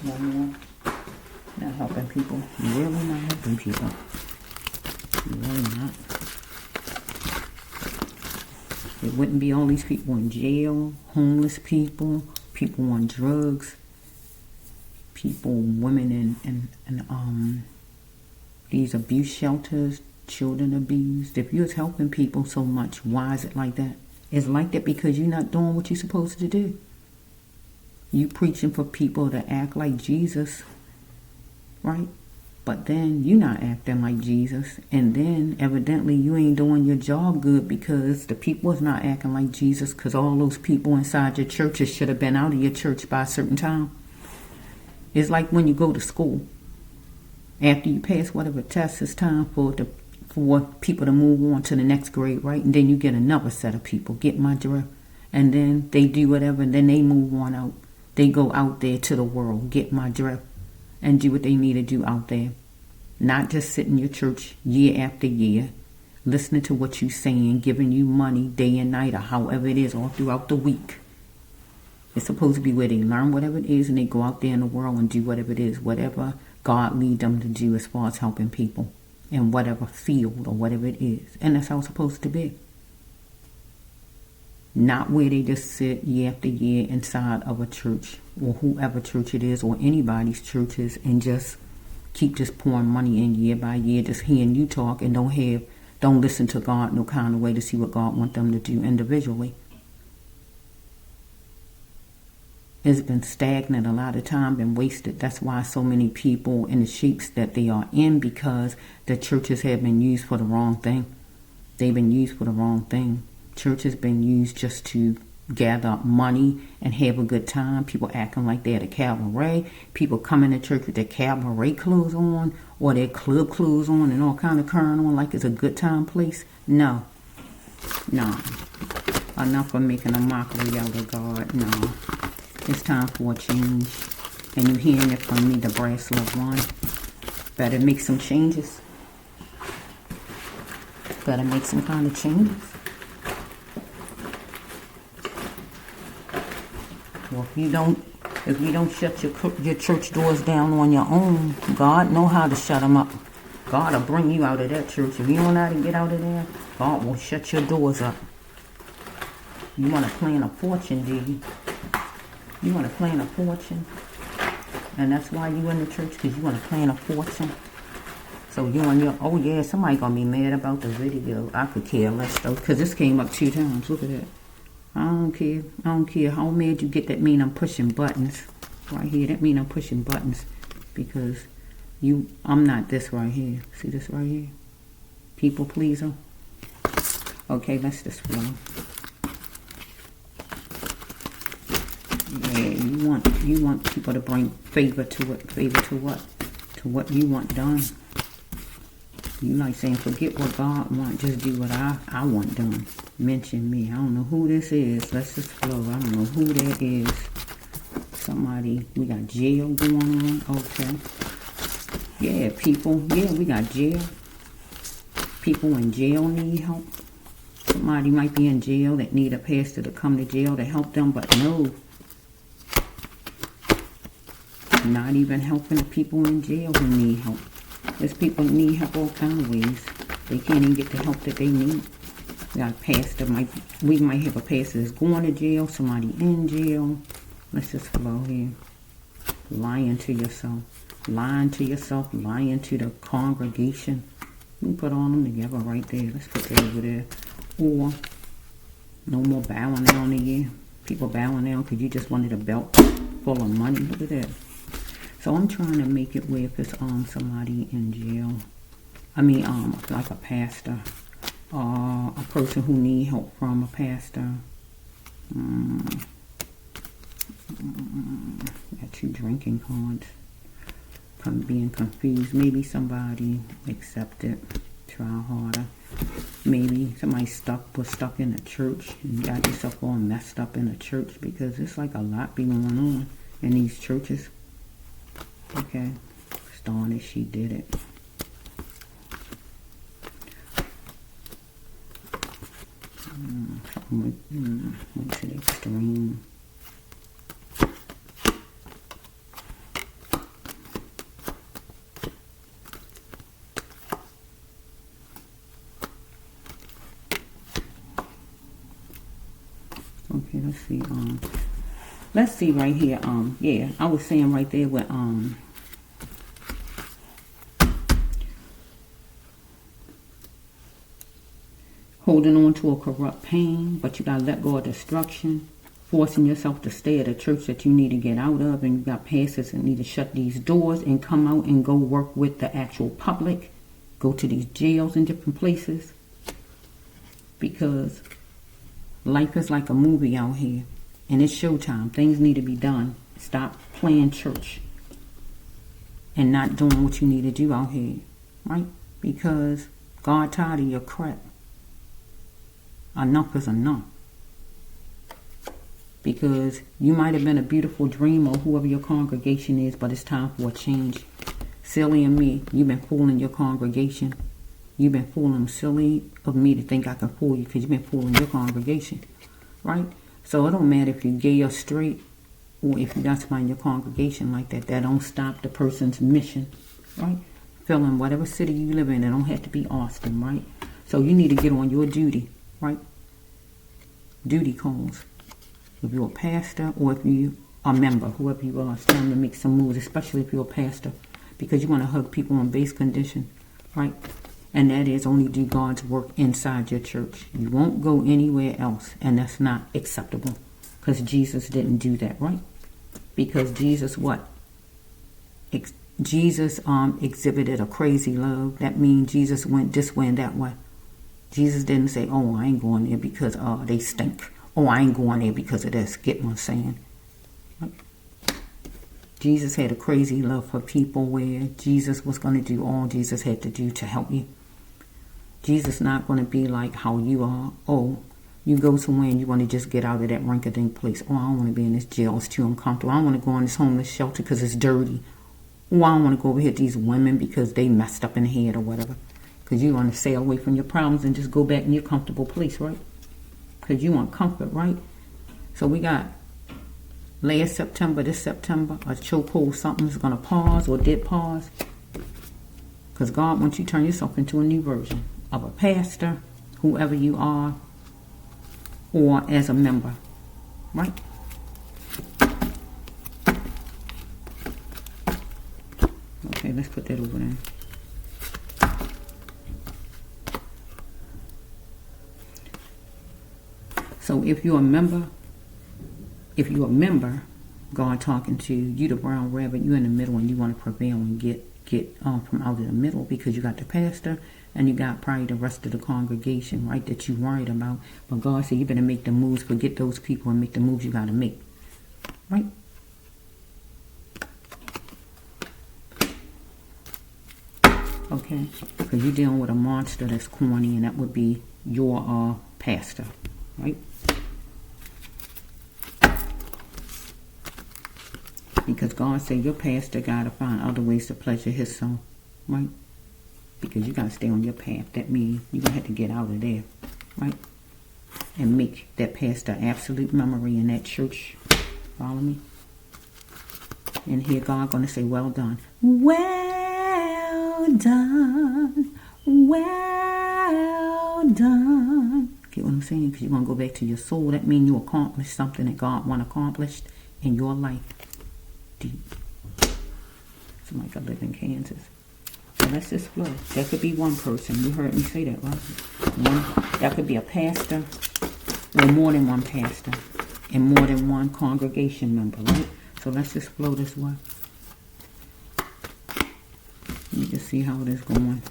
No more. Not helping people. You're really not helping people. You're really not. There wouldn't be all these people in jail, homeless people, people on drugs, people, women in these abuse shelters, children abused. If you're helping people so much, why is it like that? It's like that because you're not doing what you're supposed to do. You preaching for people to act like Jesus, right? But then you're not acting like Jesus. And then evidently you ain't doing your job good because the people is not acting like Jesus, because all those people inside your churches should have been out of your church by a certain time. It's like when you go to school. After you pass whatever test, it's time for people to move on to the next grade, right? And then you get another set of people. Get my drift? And then they do whatever, and then they move on out. They go out there to the world. Get my drift? And do what they need to do out there. Not just sit in your church year after year, listening to what you're saying, giving you money day and night or however it is all throughout the week. It's supposed to be where they learn whatever it is and they go out there in the world and do whatever it is, whatever God lead them to do as far as helping people in whatever field or whatever it is. And that's how it's supposed to be. Not where they just sit year after year inside of a church or whoever church it is or anybody's churches and just keep just pouring money in year by year, just hearing you talk and don't listen to God no kind of way to see what God wants them to do individually. It's been stagnant a lot of time, been wasted. That's why so many people in the shapes that they are in, because the churches have been used for the wrong thing. They've been used for the wrong thing. Church has been used just to gather up money and have a good time. People acting like they're at a cabaret. People coming to church with their cabaret clothes on or their club clothes on and all kind of carrying on like it's a good time place. No. Enough of making a mockery out of God. No. It's time for a change. And you're hearing it from me, the brass loved one. Better make some changes. Better make some kind of changes. Well, if you don't shut your church doors down on your own, God know how to shut them up. God will bring you out of that church. If you don't know how to get out of there, God will shut your doors up. You want to plan a fortune, do you? You want to plan a fortune? And that's why you in the church, because you want to plan a fortune. So you on your, oh yeah, somebody going to be mad about the video. I could care less though, because this came up 2 times. Look at that. I don't care how mad you get. That mean I'm pushing buttons. Right here, that mean I'm pushing buttons. Because I'm not this right here. See this right here? People pleaser. Okay, let's just flow. Yeah, you want people to bring favor to it. Favor to what? To what you want done. You like saying, forget what God wants, just do what I want done. Mention me. I don't know who this is. Let's just flow. I don't know who that is. Somebody, we got jail going on. Okay. Yeah, people. Yeah, we got jail. People in jail need help. Somebody might be in jail that need a pastor to come to jail to help them, but no. Not even helping the people in jail who need help. There's people who need help all kind of ways. They can't even get the help that they need. We got a pastor, we might have a pastor that's going to jail, somebody in jail. Let's just flow here. Lying to yourself. Lying to yourself, lying to the congregation. We put all them together right there. Let's put that over there. Or, no more bowing down again. People bowing down because you just wanted a belt full of money. Look at that. So I'm trying to make it where if it's somebody in jail, like a pastor, or a person who need help from a pastor. Got 2 drinking cards. Being confused. Maybe somebody accepted. Try harder. Maybe somebody was stuck in a church and got yourself all messed up in a church, because it's like a lot be going on in these churches. Okay. Darn it, she did it. Went to the extreme. Okay, let's see. Let's see right here. Yeah, I was saying right there with holding on to a corrupt pain, but you got to let go of destruction, forcing yourself to stay at a church that you need to get out of, and you got pastors that need to shut these doors and come out and go work with the actual public, go to these jails and different places, because life is like a movie out here, and it's showtime. Things need to be done. Stop playing church and not doing what you need to do out here, right? Because God tired of your crap. Enough is enough. Because you might have been a beautiful dream, or whoever your congregation is, but it's time for a change. Silly of me, you've been fooling your congregation. You've been fooling them. Silly of me to think I can fool you, because you've been fooling your congregation, right? So it don't matter if you're gay or straight, or if you got somebody in your congregation like that. That don't stop the person's mission, right? Fill in whatever city you live in. It don't have to be Austin, right? So you need to get on your duty, right? Duty calls. If you're a pastor, or if you are a member, whoever you are, it's time to make some moves, especially if you're a pastor, because you want to hug people on base condition, right? And that is only do God's work inside your church. You won't go anywhere else, and that's not acceptable, because Jesus didn't do that, right? Because Jesus what? Jesus exhibited a crazy love. That means Jesus went this way and that way. Jesus didn't say, oh, I ain't going there because they stink. Oh, I ain't going there because of this. Get what I'm saying? Right? Jesus had a crazy love for people, where Jesus was going to do all Jesus had to do to help you. Jesus not going to be like how you are. Oh, you go somewhere and you want to just get out of that rinky-dink place. Oh, I don't want to be in this jail. It's too uncomfortable. I don't want to go in this homeless shelter because it's dirty. Oh, I don't want to go over here to these women because they messed up in the head or whatever. Because you want to sail away from your problems and just go back in your comfortable place, right? Because you want comfort, right? So we got last September, this September, a chokehold, something's going to pause or did pause. Because God wants you to turn yourself into a new version of a pastor, whoever you are, or as a member, right? Okay, let's put that over there. So if you're a member, God talking to you, the brown rabbit, you're in the middle and you want to prevail and get from out of the middle, because you got the pastor and you got probably the rest of the congregation, right, that you worried about. But God said you better make the moves, forget those people and make the moves you got to make, right? Okay, because you're dealing with a monster that's corny, and that would be your pastor, right? Because God said your pastor got to find other ways to pleasure his soul, right? Because you got to stay on your path. That means you're going to have to get out of there, right? And make that pastor absolute memory in that church. Follow me? And here God going to say, well done. Well done. Well done. Get what I'm saying? Because you're going to go back to your soul. That means you accomplished something that God want accomplished in your life. Deep. Somebody got live in Kansas. So let's just flow. That could be one person. You heard me say that, right? That could be a pastor, or more than one pastor, and more than one congregation member, right? So let's just flow this way. Let me just see how it is going.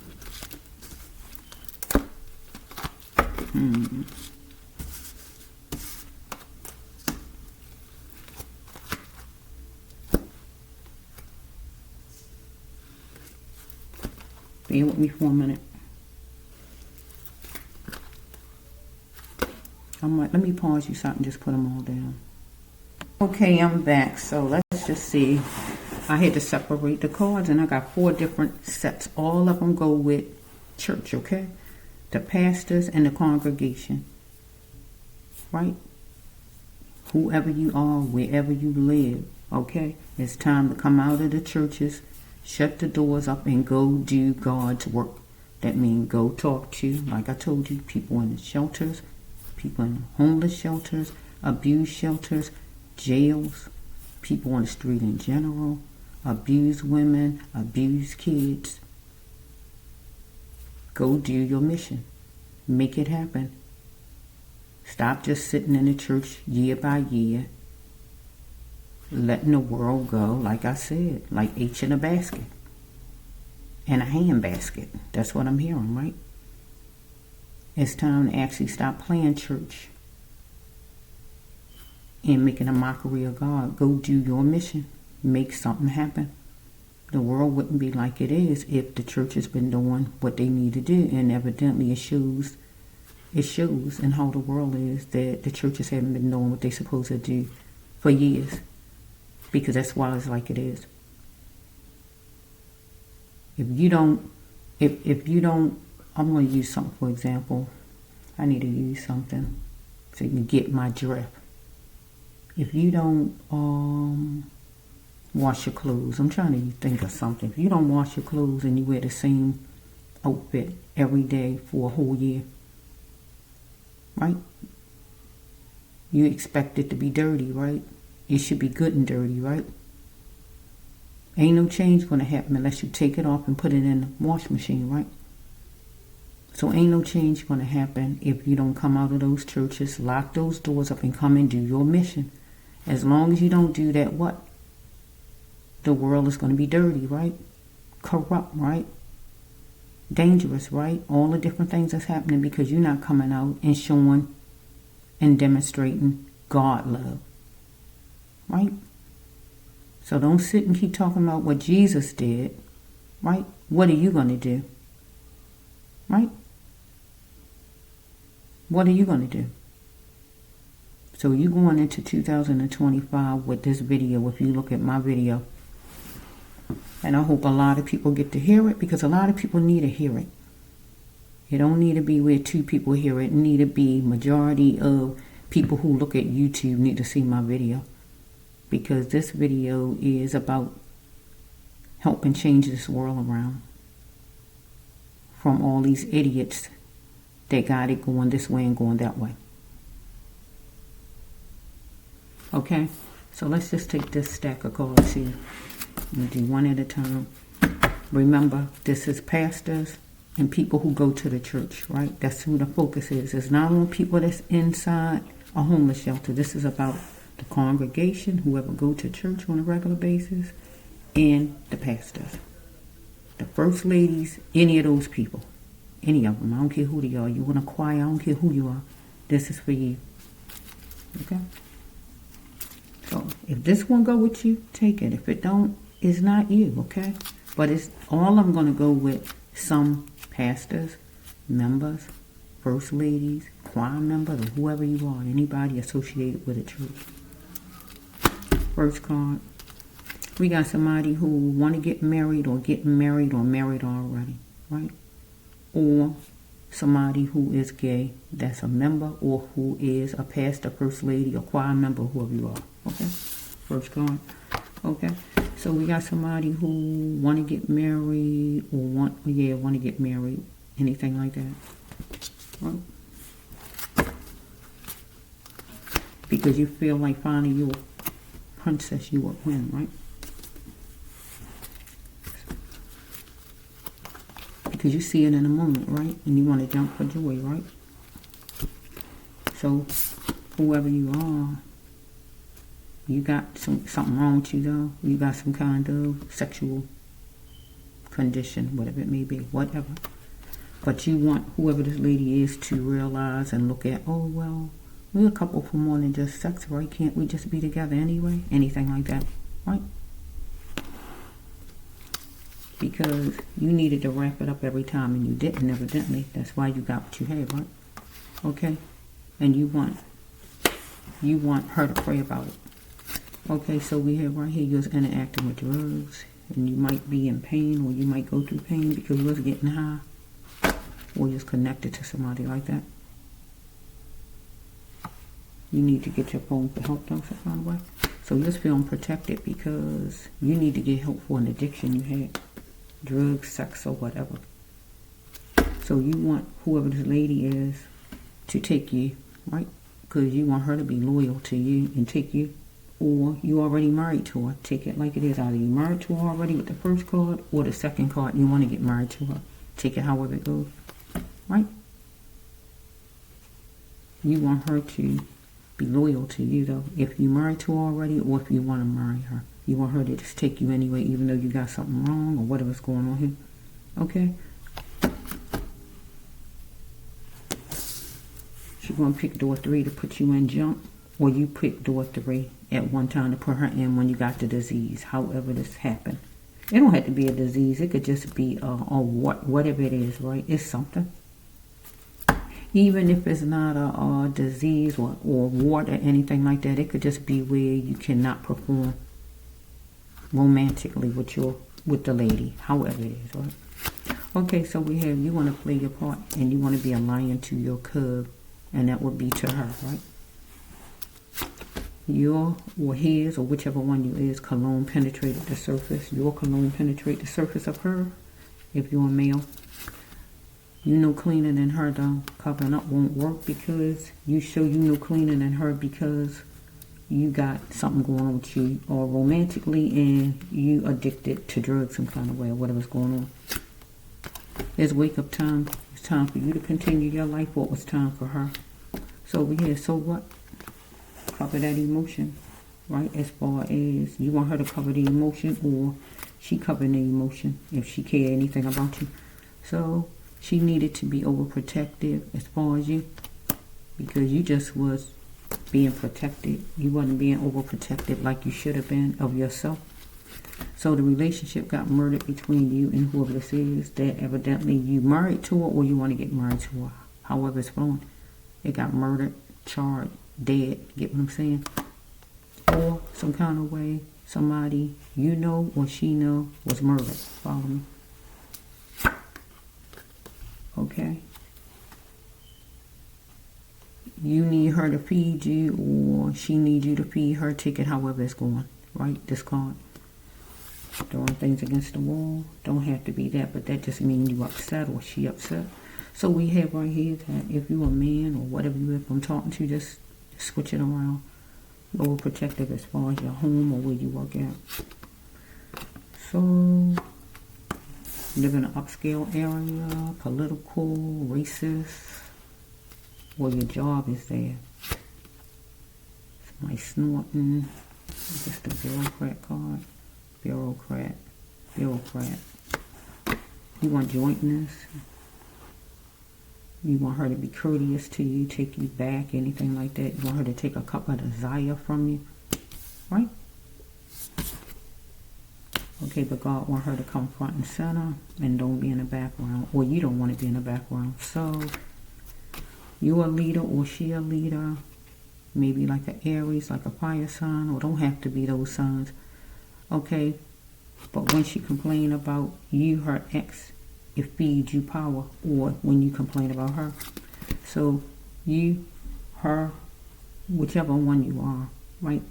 Bear with me for a minute. Let me pause you so I can just put them all down. Okay, I'm back. So let's just see. I had to separate the cards, and I got 4 different sets. All of them go with church, okay? The pastors and the congregation, right? Whoever you are, wherever you live, okay? It's time to come out of the churches, shut the doors up, and go do God's work. That means go talk to, like I told you, people in the shelters, people in homeless shelters, abuse shelters, jails, people on the street in general, abused women, abused kids. Go do your mission. Make it happen. Stop just sitting in the church year by year, letting the world go, like I said, like H in a basket. In a hand basket. That's what I'm hearing, right? It's time to actually stop playing church and making a mockery of God. Go do your mission. Make something happen. The world wouldn't be like it is if the church has been doing what they need to do. And evidently it shows in how the world is that the churches haven't been doing what they're supposed to do for years. Because that's why it's like it is. If you don't, I'm going to use something, for example. I need to use something so you can get my drift. If you don't wash your clothes, I'm trying to think of something. If you don't wash your clothes and you wear the same outfit every day for a whole year, right? You expect it to be dirty, right? It should be good and dirty, right? Ain't no change going to happen unless you take it off and put it in the wash machine, right? So ain't no change going to happen if you don't come out of those churches, lock those doors up, and come and do your mission. As long as you don't do that, what? The world is going to be dirty, right? Corrupt, right? Dangerous, right? All the different things that's happening because you're not coming out and showing and demonstrating God love, right? So don't sit and keep talking about what Jesus did, right? What are you going to do, right? What are you going to do? So you going into 2025 with this video, if you look at my video, and I hope a lot of people get to hear it because a lot of people need to hear it. It don't need to be where two people hear it. It need to be majority of people who look at YouTube need to see my video. Because this video is about helping change this world around from all these idiots that got it going this way and going that way. Okay, so let's just take this stack of cards here and do one at a time. Remember, this is pastors and people who go to the church, right? That's who the focus is. It's not on people that's inside a homeless shelter. This is about the congregation, whoever go to church on a regular basis, and the pastors, the first ladies, any of those people, any of them. I don't care who they are. You want a choir, I don't care who you are. This is for you. Okay? So if this one go with you, take it. If it don't, it's not you, okay? But it's all I'm going to go with some pastors, members, first ladies, choir members, or whoever you are, anybody associated with a church. First card, we got somebody who want to get married or getting married or married already, right? Or somebody who is gay, that's a member, or who is a pastor, first lady, or choir member, whoever you are, okay? First card, okay? So we got somebody who want to get married or want to get married, anything like that, right? Because you feel like finally you're princess, you would win, right? Because you see it in a moment, right? And you want to jump for joy, right? So, whoever you are, you got something wrong with you, though. You got some kind of sexual condition, whatever it may be, whatever. But you want whoever this lady is to realize and look at, oh, well, we're a couple for more than just sex, right? Can't we just be together anyway? Anything like that, right? Because you needed to wrap it up every time and you didn't, evidently. That's why you got what you had, right? Okay? And you want her to pray about it. Okay, so we have right here, you're interacting with drugs, and you might be in pain, or you might go through pain because you was getting high, or you're connected to somebody like that. You need to get your phone for help, though, some kind of way. So you're feeling protected because you need to get help for an addiction you had. Drugs, sex, or whatever. So you want whoever this lady is to take you, right? Because you want her to be loyal to you and take you. Or you already married to her. Take it like it is. Either you married to her already with the first card, or the second card, you want to get married to her. Take it however it goes. Right? You want her to be loyal to you, though. If you're married to her already, or if you want to marry her, you want her to just take you anyway, even though you got something wrong or whatever's going on here. Okay? She's going to pick door 3 to put you in junk, or you pick door 3 at one time to put her in when you got the disease, however this happened. It don't have to be a disease. It could just be whatever it is, right? It's something. Even if it's not a disease or wart or anything like that, it could just be where you cannot perform romantically with the lady, however it is, right? Okay, so we have you want to play your part and you want to be a lion to your cub, and that would be to her, right? Your or his or whichever one you is cologne penetrated the surface. Your cologne penetrate the surface of her. If you're a male, you know cleaner than her, though. Covering up won't work because you show you know cleaner than her because you got something going on with you or romantically, and you addicted to drugs some kind of way or whatever's going on. It's wake up time. It's time for you to continue your life. What was time for her? So we have so what? Cover that emotion, right? As far as you want her to cover the emotion, or she covering the emotion if she care anything about you. So she needed to be overprotective as far as you, because you just was being protected. You wasn't being overprotective like you should have been of yourself. So the relationship got murdered between you and whoever this is that evidently you married to her, or you want to get married to her. However it's flowing. It got murdered, charred, dead. Get what I'm saying? Or some kind of way somebody you know or she know was murdered. Follow me? Okay? You need her to feed you, or she needs you to feed her. Take it however it's going. Right? This card. Throwing things against the wall. Don't have to be that, but that just means you upset or she upset. So we have right here that if you're a man or whatever you if I'm talking to, just switch it around. Lower protective as far as your home or where you work at. So live in an upscale area, political, racist, or your job is there. Somebody snorting. Just the bureaucrat card. Bureaucrat. You want jointness. You want her to be courteous to you, take you back, anything like that. You want her to take a cup of desire from you, right? Okay, but God want her to come front and center and don't be in the background, or you don't want to be in the background. So you a leader or she a leader, maybe like an Aries, like a fire sign, or don't have to be those signs. Okay, but when she complain about you, her ex, it feeds you power, or when you complain about her. So you, her, whichever one you are, right?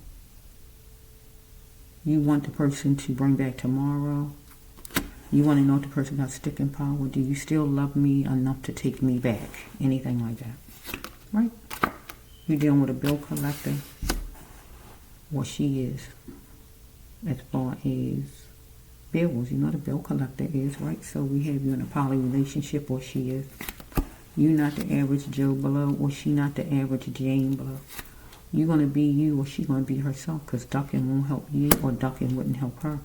You want the person to bring back tomorrow. You want to know if the person got sticking power. Do you still love me enough to take me back? Anything like that, right? You're dealing with a bill collector, or she is, as far as bills. You know the bill collector is, right? So we have you in a poly relationship, or she is. You not the average Joe Blow, or she not the average Jane Blow. You're going to be you, or she going to be herself, because ducking won't help you, or ducking wouldn't help her.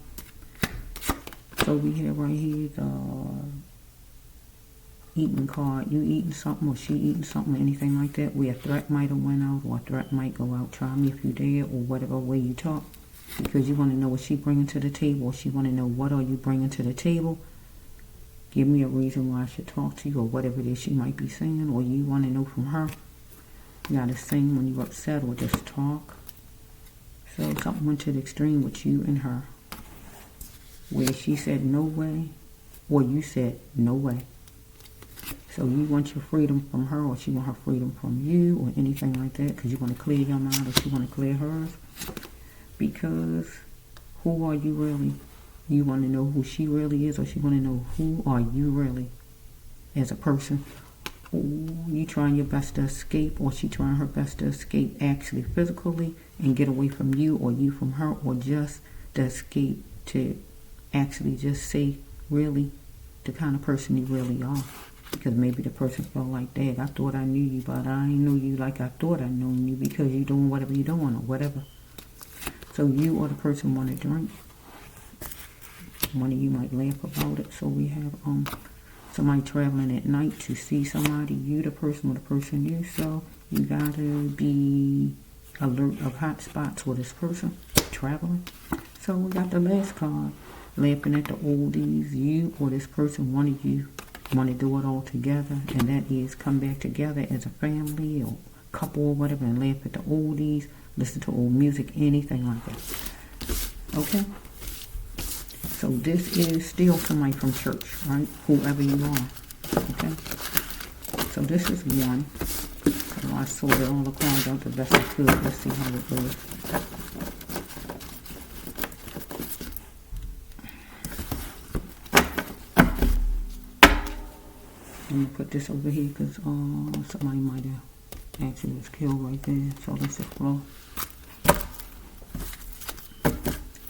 So we have right here the eating card. You eating something, or she eating something, or anything like that, where a threat might have went out, or a threat might go out. Try me if you dare, or whatever way you talk. Because you want to know what she bringing to the table, or she want to know what are you bringing to the table. Give me a reason why I should talk to you, or whatever it is she might be saying, or you want to know from her. You got to sing when you're upset, or just talk. So something went to the extreme with you and her, where she said no way, or you said no way. So you want your freedom from her, or she want her freedom from you, or anything like that, because you want to clear your mind, or she want to clear hers. Because who are you really? You want to know who she really is, or she want to know who are you really as a person? Or you trying your best to escape, or she trying her best to escape actually physically and get away from you, or you from her, or just to escape to actually just say really the kind of person you really are. Because maybe the person felt like, Dad, I thought I knew you, but I ain't know you like I thought I known you because you're doing whatever you're doing or whatever. So you or the person want to drink. One of you might laugh about it. So we have somebody traveling at night to see somebody. You the person or the person you. So you got to be alert of hot spots with this person traveling. So we got the last card. Laughing at the oldies. You or this person, one of you, want to do it all together, and that is come back together as a family or couple or whatever and laugh at the oldies, listen to old music, anything like that. Okay? So this is still somebody from church, right? Whoever you are. Okay? So this is one. So I sorted all the cards out the best I could. Let's see how it goes. Let me put this over here because somebody might have actually was killed right there. So let's just flow.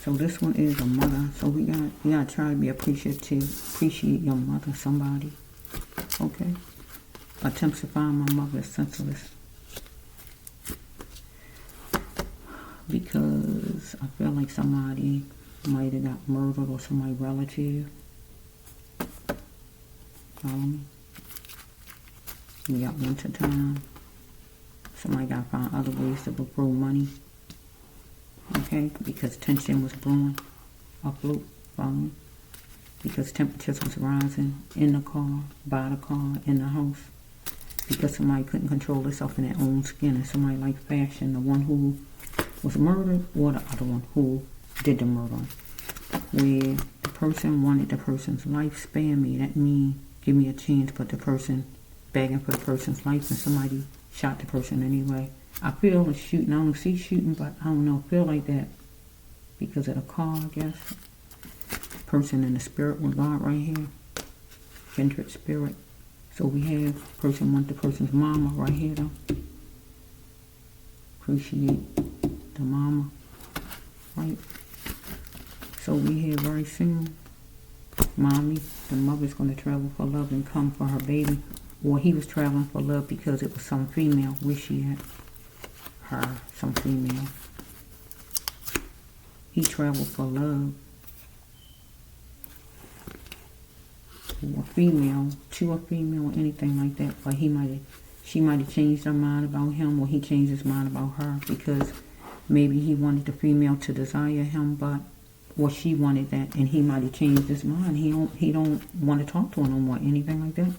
So this one is a mother. So we gotta try to be appreciative. Appreciate your mother, somebody. Okay. Attempts to find my mother is senseless. Because I feel like somebody might have got murdered or somebody relative. Follow me? We got winter time. Somebody got to find other ways to grow money. Okay? Because tension was brewing afloat. Follow me? Because temperatures was rising in the car, by the car, in the house. Because somebody couldn't control themselves in their own skin. And somebody like fashion, the one who was murdered or the other one who did the murder. Where the person wanted the person's life, spare me. That means give me a chance, but the person begging for the person's life and somebody shot the person anyway. I feel a shooting. I don't see shooting, but I don't know. I feel like that because of the car, I guess. Person in the spirit with God right here. Kindred spirit. So we have person want the person's mama right here though. Appreciate the mama. Right? So we have very soon. Mommy, the mother's going to travel for love and come for her baby. Or he was traveling for love because it was some female. Where she at? Her, some female. He traveled for love. Or female, to a female, anything like that. But she might have changed her mind about him, or he changed his mind about her because maybe he wanted the female to desire him, or she wanted that, and he might have changed his mind. He don't want to talk to her no more, anything like that.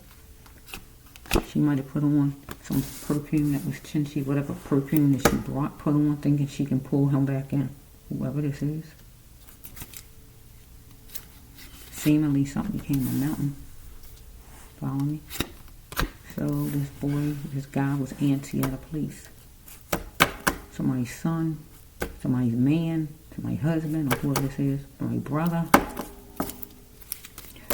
She might have put on some perfume that was chinchy, whatever perfume that she brought, put on, thinking she can pull him back in. Whoever this is. Seemingly something became a mountain. Follow me? So this guy was antsy at a place. Somebody's son, somebody's man, somebody's husband, or whoever this is, my brother.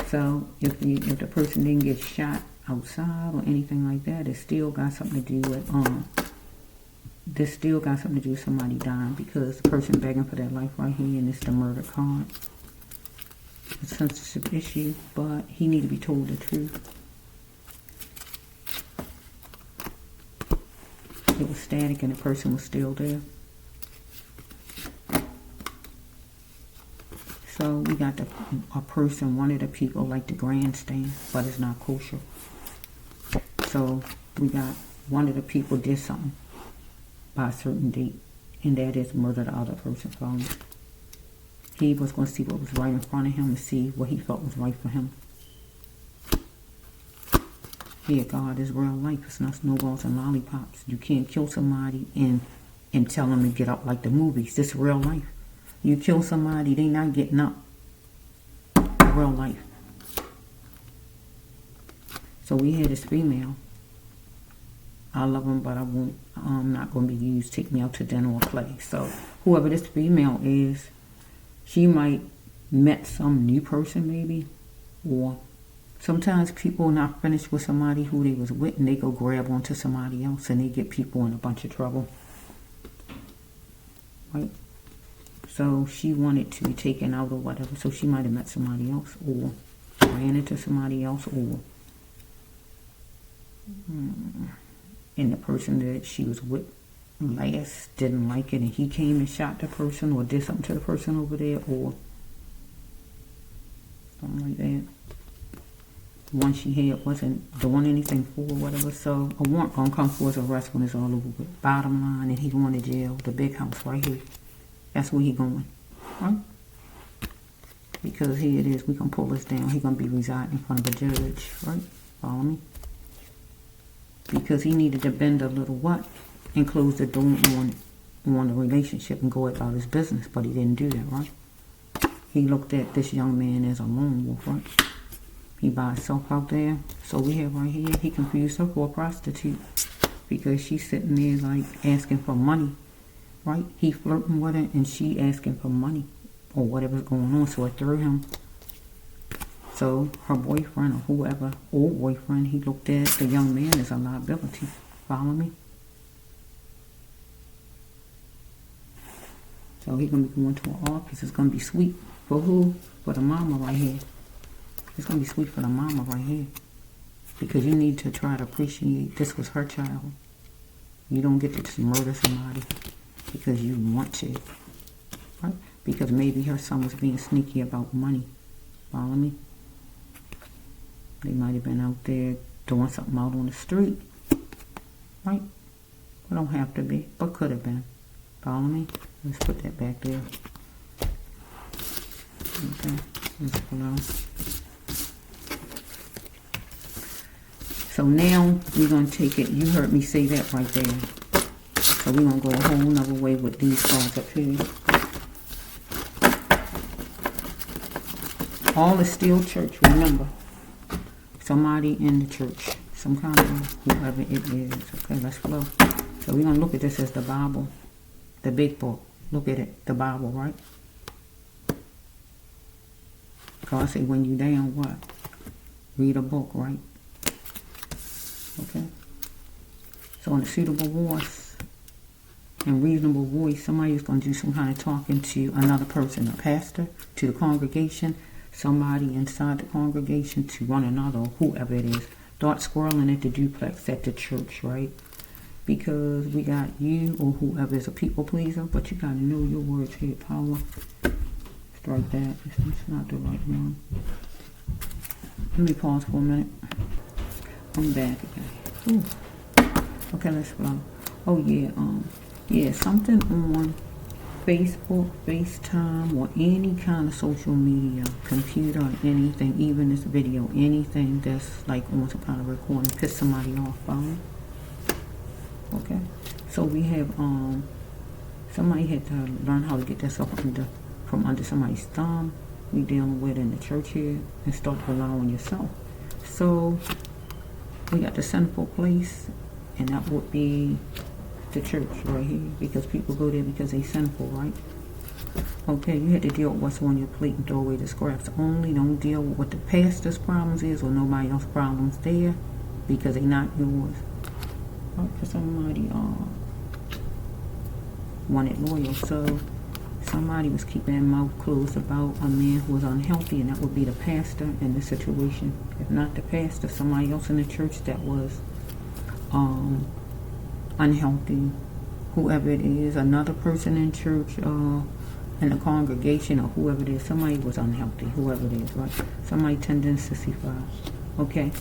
So if the person didn't get shot outside or anything like that, it still got something to do with this still got something to do with somebody dying because the person begging for their life right here, and it's the murder card. It's a sensitive issue, but he need to be told the truth. It was static and the person was still there. So we got a person, one of the people like the grandstand, but it's not kosher. So we got one of the people did something by a certain date, and that is murder the other person from. He was going to see what was right in front of him and see what he felt was right for him. Here, God is real life. It's not snowballs and lollipops. You can't kill somebody and tell them to get up like the movies. This is real life. You kill somebody, they not getting up. Real life. So we had this female. I love him, but I'm not going to be used. Take me out to dinner or play. So whoever this female is, she might met some new person maybe, or sometimes people are not finished with somebody who they was with, and they go grab onto somebody else, and they get people in a bunch of trouble. Right? So she wanted to be taken out or whatever. So she might have met somebody else, or ran into somebody else, or and the person that she was with last didn't like it, and he came and shot the person or did something to the person over there, or something like that. One she had wasn't doing anything for whatever, so a warrant gonna come for his arrest when it's all over with. Bottom line, and he going to jail, the big house right here. That's where he going, right? Because here it is, we gonna pull this down. He gonna be residing in front of a judge, right? Follow me? Because he needed to bend a little what? And close the door on the relationship and go about his business, but he didn't do that, right? He looked at this young man as a lone wolf, right? He by himself out there. So we have right here, he confused her for a prostitute because she's sitting there like asking for money, right? He flirting with her and she asking for money or whatever's going on, so it threw him. So her boyfriend or whoever, old boyfriend, he looked at the young man as a liability. Follow me? So he's going to be going to an office. It's going to be sweet. For who? For the mama right here. It's going to be sweet for the mama right here. Because you need to try to appreciate this was her child. You don't get to just murder somebody because you want to. Right? Because maybe her son was being sneaky about money. Follow me? They might have been out there doing something out on the street. Right? It don't have to be, but could have been. Follow me? Let's put that back there. Okay. Let's pull out. So now we're going to take it. You heard me say that right there. So we're going to go a whole nother way with these cards up here. All is still church, remember. Somebody in the church. Some kind of whoever it is. Okay, let's flow. So we're going to look at this as the Bible. The big book. Look at it. The Bible, right? God say when you down, what? Read a book, right? Okay. So in a suitable voice and reasonable voice, somebody is going to do some kind of talking to another person, a pastor, to the congregation, somebody inside the congregation, to one another, or whoever it is. Start squirreling at the duplex at the church, right? Because we got you or whoever is a people pleaser, but you got to know your words here, power. Strike that. It's not the right one. Let me pause for a minute. I'm back again. Ooh. Okay, let's flow. Oh yeah, yeah, something on Facebook, FaceTime, or any kind of social media, computer, or anything, even this video, anything that's like on some kind of recording, piss somebody off, follow? Okay, so we have somebody had to learn how to get themselves from under somebody's thumb. We dealing with in the church here, and start allowing yourself. So we got the sinful place, and that would be the church right here, because people go there because they sinful, right? Okay, you had to deal with what's on your plate and throw away the scraps. Only don't deal with what the pastor's problems is or nobody else's problems there, because they not yours. Because somebody wanted loyal, so somebody was keeping their mouth closed about a man who was unhealthy, and that would be the pastor in the situation. If not the pastor, somebody else in the church that was unhealthy, whoever it is, another person in church, in the congregation, or whoever it is, somebody was unhealthy, whoever it is, right? Somebody tending sissified. Okay,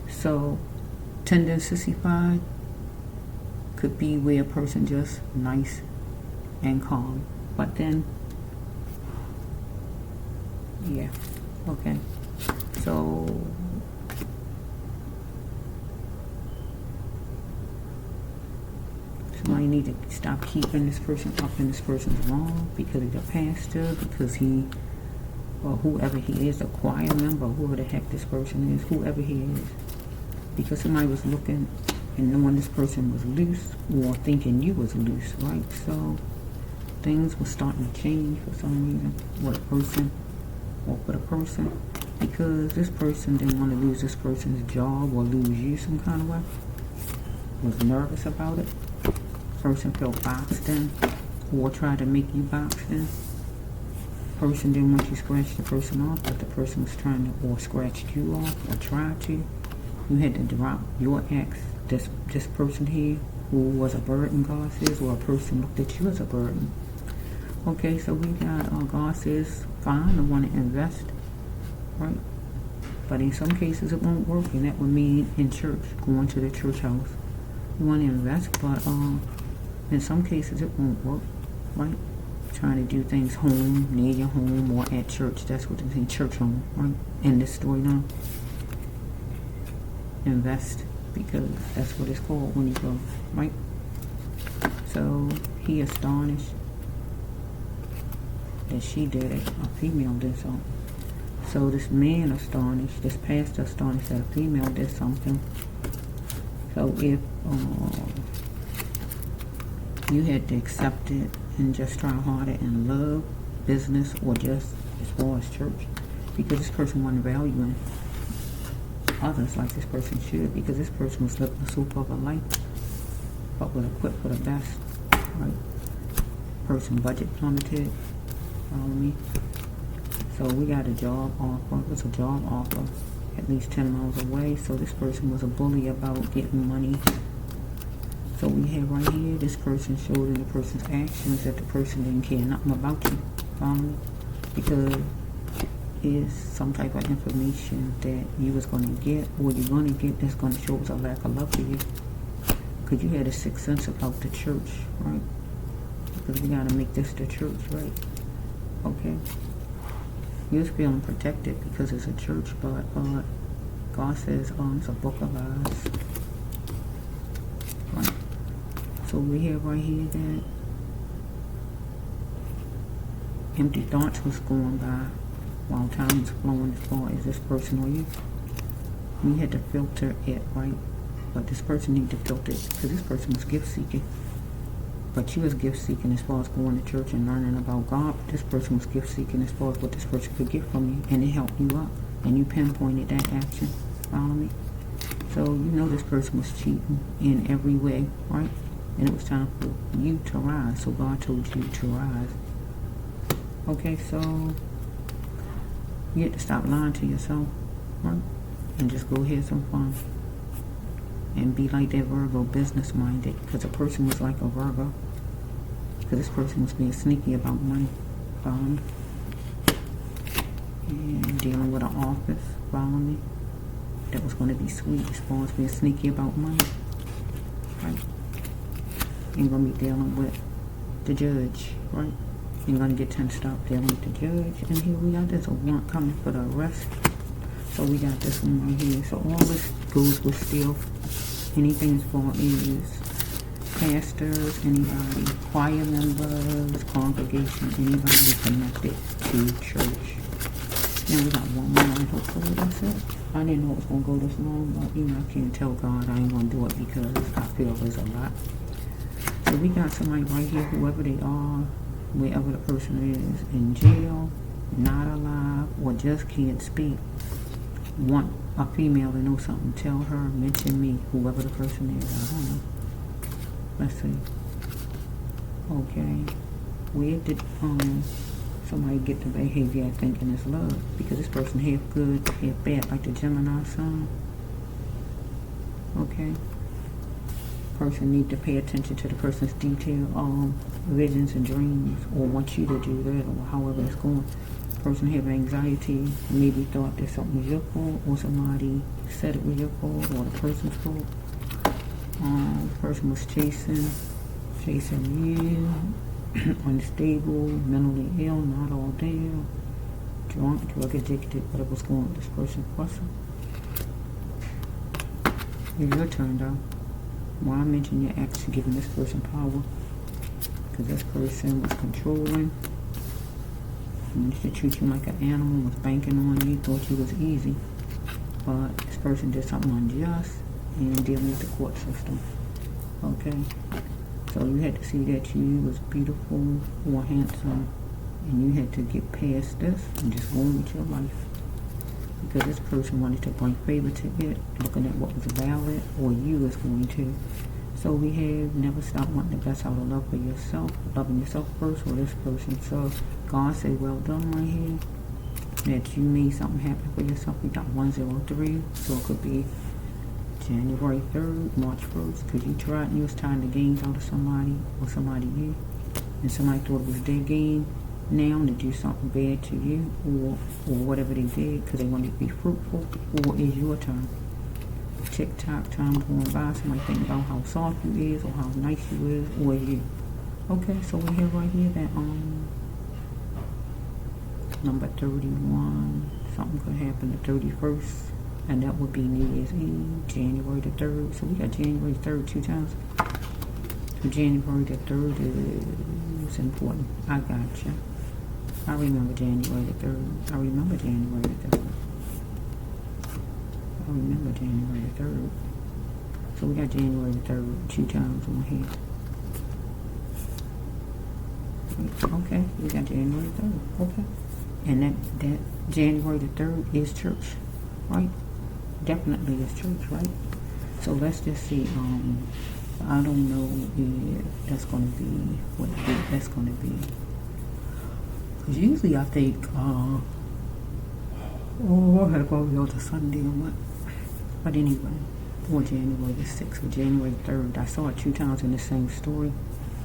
so tending sissified could be where a person just nice and calm, but then, yeah, okay, so somebody need to stop keeping this person up in this person's wrong because he's a pastor, because he, or whoever he is, a choir member, whoever the heck this person is, whoever he is, because somebody was looking and knowing this person was loose or thinking you was loose, right? So things were starting to change for some reason with a person or for the person, because this person didn't want to lose this person's job or lose you some kind of way, was nervous about it. Person felt boxed in or tried to make you boxed in. Person didn't want you to scratch the person off, but the person was trying to, or scratched you off or tried to. You had to drop your ex, this person here, who was a burden, God says, or a person looked at you as a burden. Okay, so we got, God says, fine, I want to invest, right? But in some cases it won't work, and that would mean in church, going to the church house. You want to invest, but in some cases it won't work, right? Trying to do things home, near your home, or at church. That's what it's in, church home, right? In this story now. Invest, because that's what it's called when you go, right? So he astonished that she did it, a female did something. So this man astonished, this pastor astonished that a female did something. So if you had to accept it and just try harder in love, business, or just as far as church, because this person wasn't valuing others like this person should, because this person was living the super of a life, but was equipped for the best, right? Person budget plummeted, follow me? So we got a job offer. It was a job offer at least 10 miles away. So this person was a bully about getting money. So we have right here, this person showed in the person's actions that the person didn't care nothing about you. Follow me? Because it's some type of information that you was going to get, or you're going to get, that's going to show us a lack of love for you. Because you had a sixth sense about the church, right? Because we got to make this the church, right? Okay? You're feeling protected because it's a church, but God says, it's a book of lies. Right? So we have right here that empty thoughts was going by while time was flowing as far as this person or you. You had to filter it, right? But this person needed to filter it because this person was gift seeking. But you was gift seeking as far as going to church and learning about God. But this person was gift seeking as far as what this person could get from you, and it helped you up. And you pinpointed that action. Follow me? So you know this person was cheating in every way, right? And it was time for you to rise. So God told you to rise. Okay, so you have to stop lying to yourself, right? And just go have some fun. And be like that Virgo, business minded. Because a person was like a Virgo. Because this person was being sneaky about money. Follow me? And dealing with an office. Follow me? That was going to be sweet as far as being sneaky about money. Right? You're going to be dealing with the judge. Right? You're going to get tensed up dealing with the judge. And here we got this, a warrant coming for the arrest. So we got this one right here. So all this goes with still anything as far as pastors, anybody, choir members, congregation, anybody connected to church. Now we got one more, and hopefully that's it. I didn't know it was going to go this long, but you know, I can't tell God I ain't going to do it because I feel there's a lot. So we got somebody right here, whoever they are, wherever the person is, in jail, not alive, or just can't speak. Want a female to know something, tell her, mention me, whoever the person is, I don't know. Let's see. Okay. Where did somebody get the behavior I think in this love? Because this person half good, half bad, like the Gemini sun. Okay. Person need to pay attention to the person's detailed visions and dreams, or want you to do that, or however it's going. Person have anxiety, maybe thought that something was your fault, or somebody said it was your fault, or the person's fault. The person was chasing you, unstable, mentally ill, not all there, drunk, drug addicted, whatever was going on with this person. Question. It's your turn though. Why I mention your ex giving this person power? Because this person was controlling. Used to treat you like an animal, was banking on you, thought you was easy. But this person did something unjust and dealing with the court system. Okay? So you had to see that you was beautiful or handsome, and you had to get past this and just go on with your life. Because this person wanted to bring favor to it, looking at what was valid, or you was going to. So we have never stop wanting the best out of love for yourself, loving yourself first, or this person. So God say, well done right here, that you made something happen for yourself. We got 103, so it could be January 3rd, March 1st, because you tried and you was trying to gain out of somebody or somebody you, and somebody thought it was their gain now to do something bad to you, or whatever they did because they wanted to be fruitful, or is your time. Tick-tock, time going by, somebody thinking about how soft you is or how nice you is, or you. Okay, so we have right here that number 31, something could happen the 31st, and that would be New Year's Eve, January the 3rd. So we got January 3rd 2 times. So January the 3rd is important. I got you. I remember January the 3rd. I remember January the 3rd. I remember January the 3rd. So we got January the 3rd 2 times on here. Okay, we got January the 3rd. Okay. And that January the 3rd is church, right? Definitely is church, right? So let's just see. I don't know if that's going to be what date that's going to be. Because usually I think, I had to go to Sunday or what. But anyway, or January the 6th or January the 3rd. I saw it 2 times in the same story,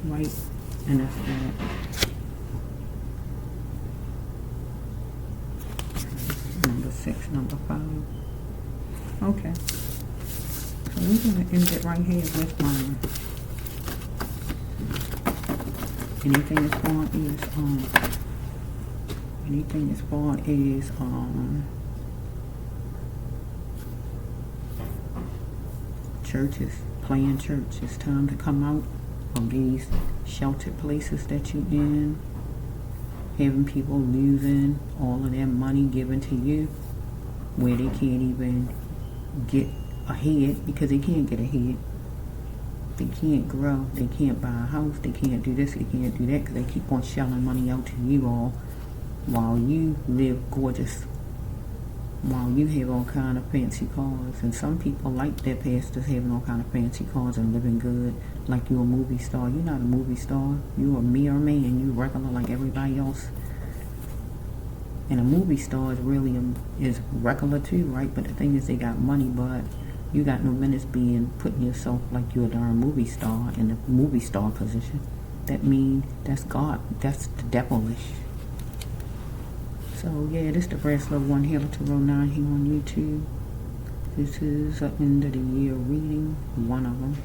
right? And that's that. Number 6, number 5. Okay. So we're going to end it right here with anything as far as churches, playing church. It's time to come out of these sheltered places that you're in, having people losing all of their money given to you, where they can't even get ahead because they can't get ahead. They can't grow. They can't buy a house. They can't do this. They can't do that because they keep on shelling money out to you all while you live gorgeous, while you have all kind of fancy cars. And some people like their pastors having all kind of fancy cars and living good like you're a movie star. You're not a movie star. You're a mere man. You're regular like everybody else. And a movie star is really is regular too, right? But the thing is, they got money, but you got no business putting yourself like you're a darn movie star in the movie star position. That means that's God. That's the devilish. So yeah, this is the Brass Love 1 Halo 209 here on YouTube. This is an end of the year reading, one of them.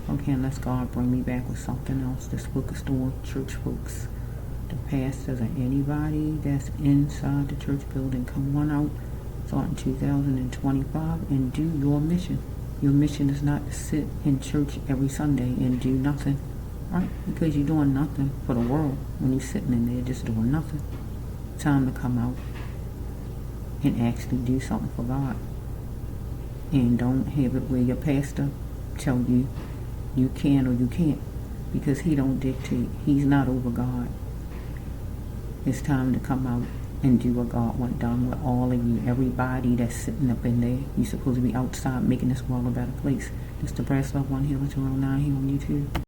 Okay, unless God bring me back with something else. This book is for church folks, the pastors, or anybody that's inside the church building. Come on out, starting 2025, and do your mission. Your mission is not to sit in church every Sunday and do nothing, right? Because you're doing nothing for the world when you're sitting in there just doing nothing. Time to come out and actually do something for God. And don't have it where your pastor tell you you can or you can't, because he don't dictate. He's not over God. It's time to come out and do what God wants done with all of you. Everybody that's sitting up in there, you're supposed to be outside making this world a better place. This is the Brass Love 1 Halo 209 here on YouTube.